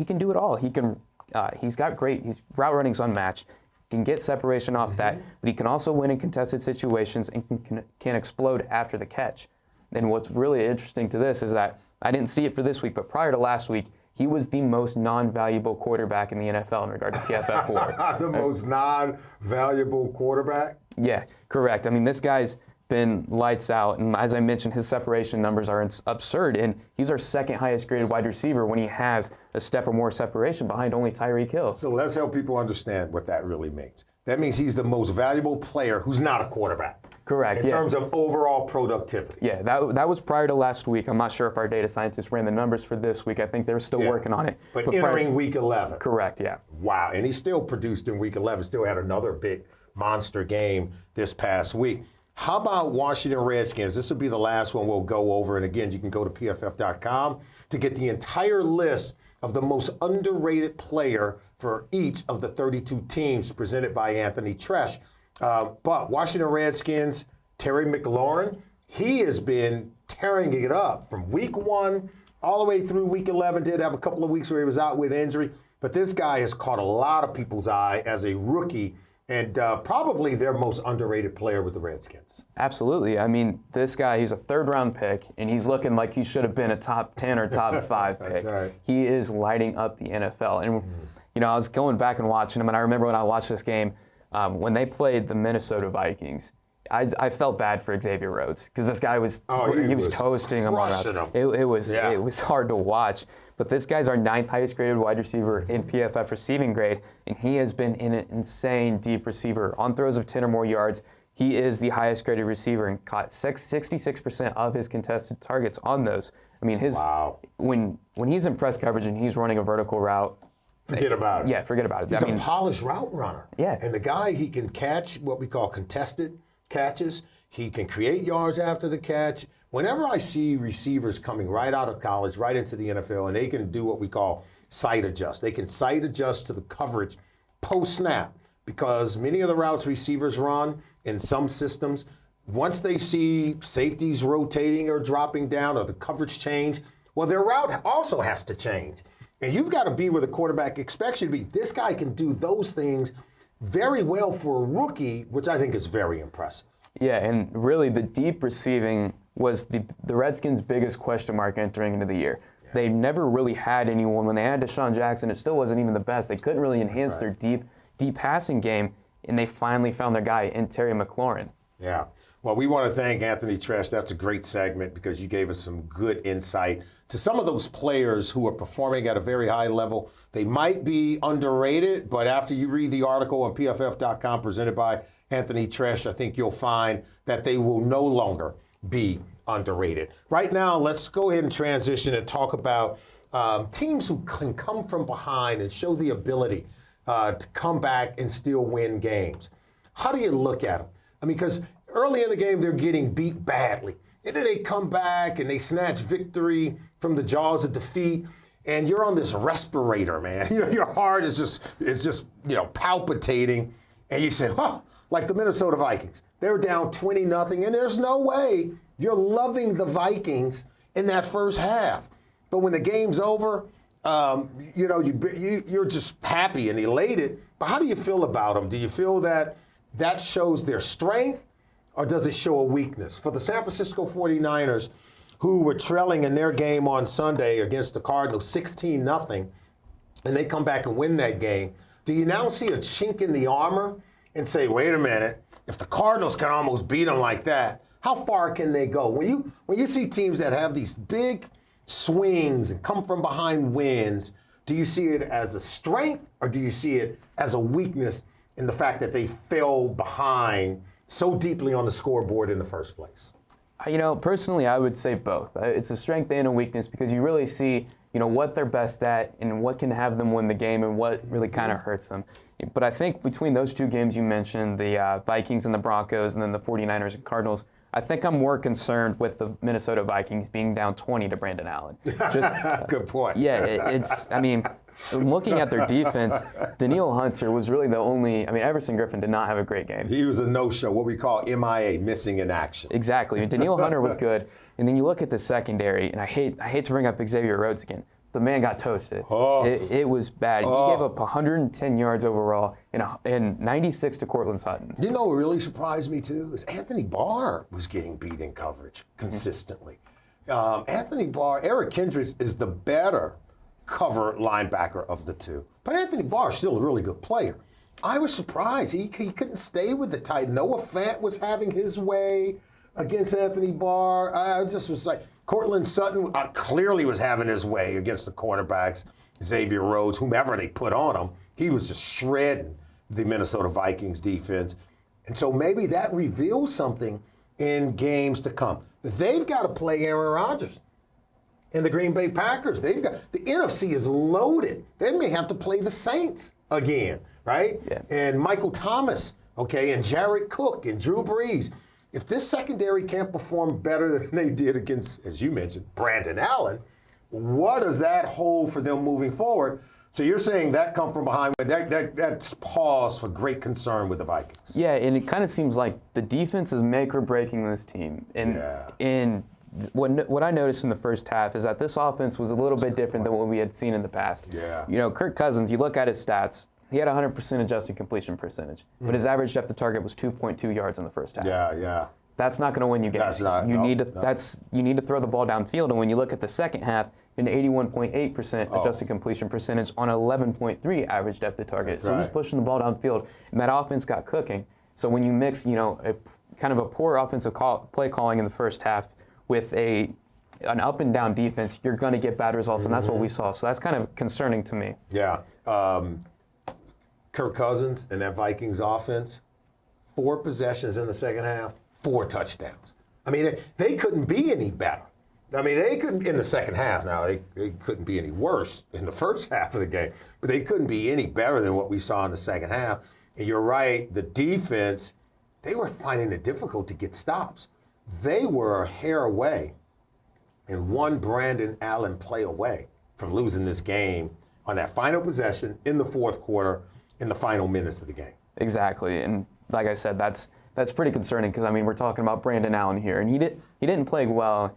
can do it all. He's got great. His route running's unmatched. Can get separation off that, but he can also win in contested situations and can explode after the catch. And what's really interesting to this is that I didn't see it for this week, but prior to last week, he was the most non-valuable quarterback in the NFL in regard to PFF WAR. The most non-valuable quarterback? Yeah, correct. I mean, this guy's been lights out, and as I mentioned, his separation numbers are absurd, and he's our second highest graded wide receiver when he has a step or more separation behind only Tyreek Hill. So let's help people understand what that really means. That means he's the most valuable player who's not a quarterback. Correct. In terms of overall productivity. Yeah, that was prior to last week. I'm not sure if our data scientists ran the numbers for this week. I think they're still working on it. But entering week 11. Correct, yeah. Wow, and he still produced in week 11, still had another big monster game this past week. How about Washington Redskins? This will be the last one we'll go over. And again, you can go to pff.com to get the entire list of the most underrated player for each of the 32 teams presented by Anthony Treash. But Washington Redskins, Terry McLaurin, he has been tearing it up from week 1 all the way through week 11. Did have a couple of weeks where he was out with injury. But this guy has caught a lot of people's eye as a rookie and probably their most underrated player with the Redskins. Absolutely. I mean, this guy, he's a third-round pick, and he's looking like he should have been a top 10 or top 5 pick. That's right. He is lighting up the NFL. And, you know, I was going back and watching him, and I remember when I watched this game, when they played the Minnesota Vikings, I felt bad for Xavier Rhodes because this guy was toasting him on us. It was hard to watch. But this guy's our 9th highest graded wide receiver in PFF receiving grade, and he has been an insane deep receiver. On throws of 10 or more yards, he is the highest graded receiver and caught 66% of his contested targets on those. I mean, when he's in press coverage and he's running a vertical route, forget about it. Yeah, forget about it. He's a polished route runner. Yeah. And the guy, he can catch what we call contested catches. He can create yards after the catch. Whenever I see receivers coming right out of college, right into the NFL, and they can do what we call sight adjust. They can sight adjust to the coverage post-snap because many of the routes receivers run in some systems, once they see safeties rotating or dropping down or the coverage change, well, their route also has to change. And you've got to be where the quarterback expects you to be. This guy can do those things very well for a rookie, which I think is very impressive. Yeah, and really the deep receiving was the Redskins' biggest question mark entering into the year. Yeah. They never really had anyone. When they had Deshaun Jackson, it still wasn't even the best. They couldn't really enhance their deep passing game, and they finally found their guy in Terry McLaurin. Yeah. Well, we want to thank Anthony Treash. That's a great segment because you gave us some good insight to some of those players who are performing at a very high level. They might be underrated, but after you read the article on pff.com presented by Anthony Treash, I think you'll find that they will no longer be underrated. Right now, let's go ahead and transition and talk about teams who can come from behind and show the ability to come back and still win games. How do you look at them? I mean, because early in the game, they're getting beat badly. And then they come back and they snatch victory from the jaws of defeat. And you're on this respirator, man. You know, your heart is just palpitating. And you say, oh, like the Minnesota Vikings. They're down 20-0, and there's no way you're loving the Vikings in that first half. But when the game's over, you're just happy and elated. But how do you feel about them? Do you feel that shows their strength, or does it show a weakness? For the San Francisco 49ers, who were trailing in their game on Sunday against the Cardinals 16-0, and they come back and win that game, do you now see a chink in the armor and say, wait a minute, if the Cardinals can almost beat them like that, how far can they go? When you see teams that have these big swings and come from behind wins, do you see it as a strength or do you see it as a weakness in the fact that they fell behind so deeply on the scoreboard in the first place? Personally, I would say both. It's a strength and a weakness because you really see, what they're best at and what can have them win the game and what really kind of hurts them. But I think between those two games you mentioned, the Vikings and the Broncos and then the 49ers and Cardinals, I think I'm more concerned with the Minnesota Vikings being down 20 to Brandon Allen. Good point. Yeah, looking at their defense, Danielle Hunter was really the only, Everson Griffin did not have a great game. He was a no-show, what we call MIA, missing in action. Exactly. Danielle Hunter was good. And then you look at the secondary, and I hate to bring up Xavier Rhodes again. The man got toasted. It was bad. He gave up 110 yards overall and 96 to Cortland Sutton. You know what really surprised me, too, is Anthony Barr was getting beat in coverage consistently. Anthony Barr, Eric Kendricks is the better cover linebacker of the two. But Anthony Barr is still a really good player. I was surprised. He couldn't stay with the tight. Noah Fant was having his way against Anthony Barr. I just was like, Cortland Sutton clearly was having his way against the quarterbacks, Xavier Rhodes, whomever they put on him. He was just shredding the Minnesota Vikings defense. And so maybe that reveals something in games to come. They've got to play Aaron Rodgers and the Green Bay Packers. The NFC is loaded. They may have to play the Saints again, right? Yeah. And Michael Thomas, and Jared Cook and Drew Brees. If this secondary can't perform better than they did against, as you mentioned, Brandon Allen, what does that hold for them moving forward? So you're saying that come from behind, that's pause for great concern with the Vikings. Yeah, and it kind of seems like the defense is make or breaking this team. And what I noticed in the first half is that this offense was a little bit different than what we had seen in the past. Yeah. Kirk Cousins, you look at his stats, he had 100% adjusted completion percentage, but his average depth of target was 2.2 yards in the first half. Yeah. That's not going to win you games. You need to throw the ball downfield, and when you look at the second half, an 81.8% adjusted completion percentage on 11.3 average depth of target. So he's pushing the ball downfield, and that offense got cooking. So when you mix, a kind of a poor offensive play calling in the first half with an up and down defense, you're going to get bad results, and that's what we saw. So that's kind of concerning to me. Yeah. Kirk Cousins and that Vikings offense, 4 possessions in the second half, 4 touchdowns. They couldn't be any better. They couldn't in the second half. Now, they couldn't be any worse in the first half of the game, but they couldn't be any better than what we saw in the second half. And you're right, the defense, they were finding it difficult to get stops. They were a hair away and one Brandon Allen play away from losing this game on that final possession in the fourth quarter in the final minutes of the game. Exactly, and like I said, that's pretty concerning because we're talking about Brandon Allen here, and he didn't play well.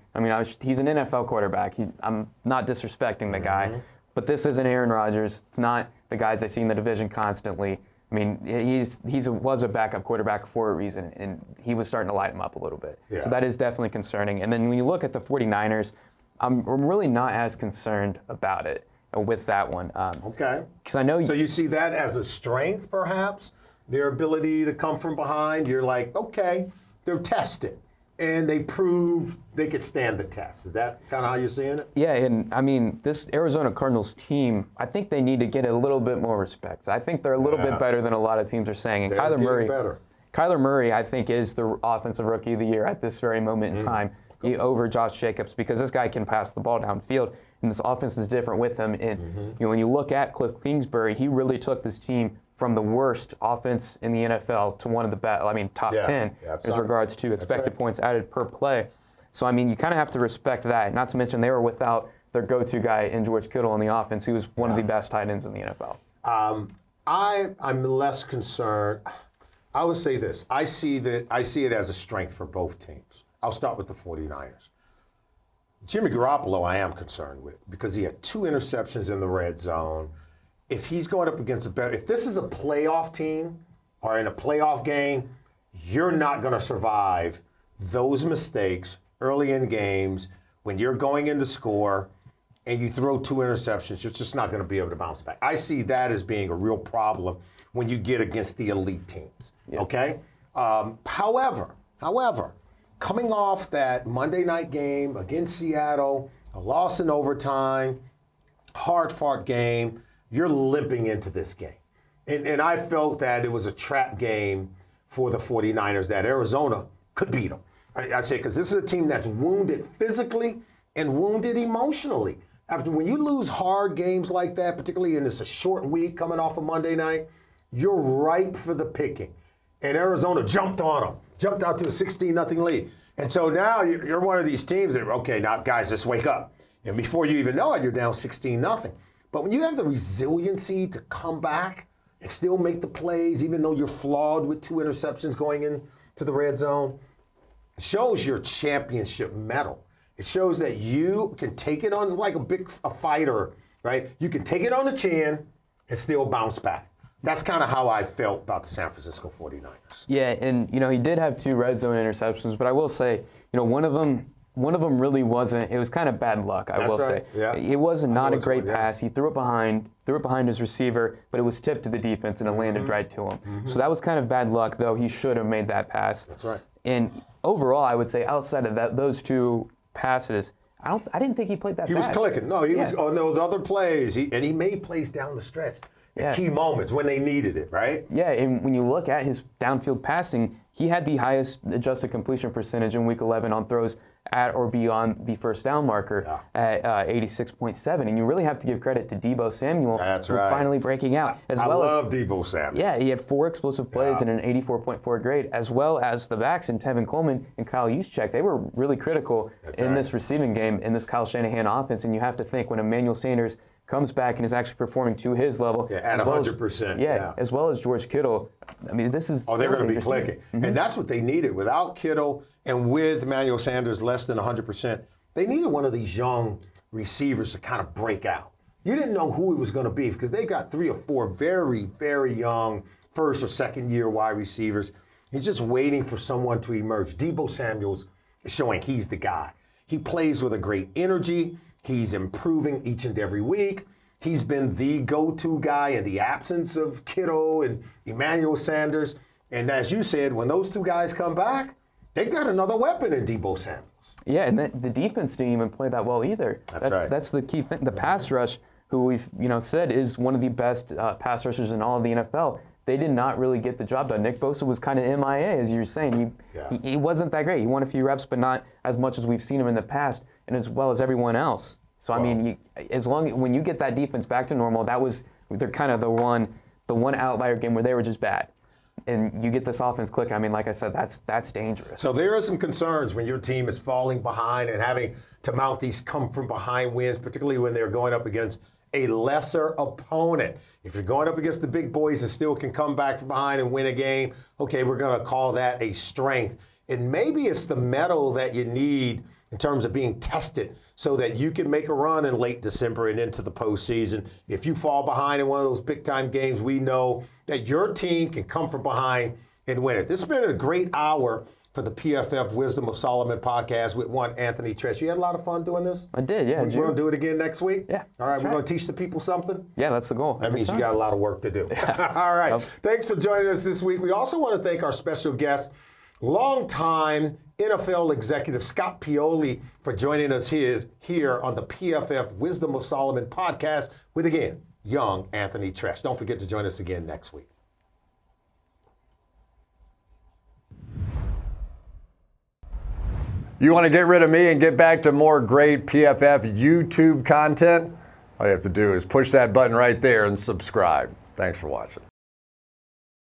He's an NFL quarterback. I'm not disrespecting the guy, but this isn't Aaron Rodgers. It's not the guys I see in the division constantly. He was a backup quarterback for a reason, and he was starting to light him up a little bit. Yeah. So that is definitely concerning. And then when you look at the 49ers, I'm really not as concerned about it with that one. Okay. Because I know. So you see that as a strength, perhaps? Their ability to come from behind? You're like, okay, they're tested. And they proved they could stand the test. Is that kind of how you're seeing it? Yeah, and this Arizona Cardinals team, I think they need to get a little bit more respect. I think they're a little bit better than a lot of teams are saying. And Kyler Murray, I think, is the offensive rookie of the year at this very moment in time over Josh Jacobs because this guy can pass the ball downfield, and this offense is different with him. And when you look at Cliff Kingsbury, he really took this team from the worst offense in the NFL to one of the best, top 10 as regards to expected points added per play. So, you kind of have to respect that. Not to mention they were without their go-to guy in George Kittle on the offense, who was one of the best tight ends in the NFL. I'm less concerned. I would say this. I see it as a strength for both teams. I'll start with the 49ers. Jimmy Garoppolo I am concerned with because he had 2 interceptions in the red zone. If he's going up against if this is a playoff team or in a playoff game, you're not going to survive those mistakes early in games when you're going in to score and you throw 2 interceptions. You're just not going to be able to bounce back. I see that as being a real problem when you get against the elite teams, okay? However, coming off that Monday night game against Seattle, a loss in overtime, hard-fought game, you're limping into this game. And I felt that it was a trap game for the 49ers, that Arizona could beat them. I say, because this is a team that's wounded physically and wounded emotionally. When you lose hard games like that, particularly in this a short week coming off of Monday night, you're ripe for the picking. And Arizona jumped on them, jumped out to a 16-0 lead. And so now you're one of these teams that, okay, now guys, just wake up. And before you even know it, you're down 16-0. But when you have the resiliency to come back and still make the plays, even though you're flawed with 2 interceptions going into the red zone, it shows your championship medal. It shows that you can take it on like a fighter, right? You can take it on the chin and still bounce back. That's kind of how I felt about the San Francisco 49ers. Yeah, and he did have 2 red zone interceptions, but I will say, one of them really wasn't. It was kind of bad luck, I will say. Yeah. It was not a great pass. He threw it behind his receiver, but it was tipped to the defense and it landed right to him. Mm-hmm. So that was kind of bad luck, though. He should have made that pass. That's right. And overall, I would say outside of those 2 passes, I didn't think he played that bad. He was clicking. No, he was on those other plays. He made plays down the stretch at key moments when they needed it, right? Yeah, and when you look at his downfield passing, he had the highest adjusted completion percentage in Week 11 on throws at or beyond the first down marker at 86.7. And you really have to give credit to Deebo Samuel for finally breaking out. I love Deebo Samuel. Yeah, he had 4 explosive plays and an 84.4 grade, as well as the backs and Tevin Coleman and Kyle Juszczyk. They were really critical in this receiving game, in this Kyle Shanahan offense. And you have to think when Emmanuel Sanders comes back and is actually performing to his level. Yeah, at 100%. As well as George Kittle. I mean, this is they're going to be clicking. Mm-hmm. And that's what they needed. Without Kittle and with Emmanuel Sanders less than 100%, they needed one of these young receivers to kind of break out. You didn't know who it was going to be because they got 3 or 4 very, very young first or second year wide receivers. He's just waiting for someone to emerge. Deebo Samuel's showing he's the guy. He plays with a great energy. He's improving each and every week. He's been the go-to guy in the absence of Kittle and Emmanuel Sanders. And as you said, when those 2 guys come back, they've got another weapon in Deebo Samuel. Yeah, and the defense didn't even play that well either. That's right. That's the key thing. The pass rush, who we've said is one of the best pass rushers in all of the NFL, they did not really get the job done. Nick Bosa was kind of MIA, as you were saying. He wasn't that great. He won a few reps, but not as much as we've seen him in the past, and as well as everyone else. So I mean, when you get that defense back to normal, they're kind of the one outlier game where they were just bad, and you get this offense clicking. I mean, like I said, that's dangerous. So there are some concerns when your team is falling behind and having to mount these come from behind wins, particularly when they're going up against a lesser opponent. If you're going up against the big boys and still can come back from behind and win a game, okay, we're going to call that a strength. And maybe it's the mettle that you need in terms of being tested so that you can make a run in late December and into the postseason. If you fall behind in one of those big-time games, we know that your team can come from behind and win it. This has been a great hour for the PFF Wisdom of Solomon podcast with one Anthony Treash. You had a lot of fun doing this? I did, yeah. We're going to do it again next week? Yeah. All right, we're going to teach the people something? Yeah, that's the goal. That means you got a lot of work to do. All right. Thanks for joining us this week. We also want to thank our special guest, longtime NFL executive Scott Pioli, for joining us here on the PFF Wisdom of Solomon podcast with, again, young Anthony Treash. Don't forget to join us again next week. You want to get rid of me and get back to more great PFF YouTube content? All you have to do is push that button right there and subscribe. Thanks for watching.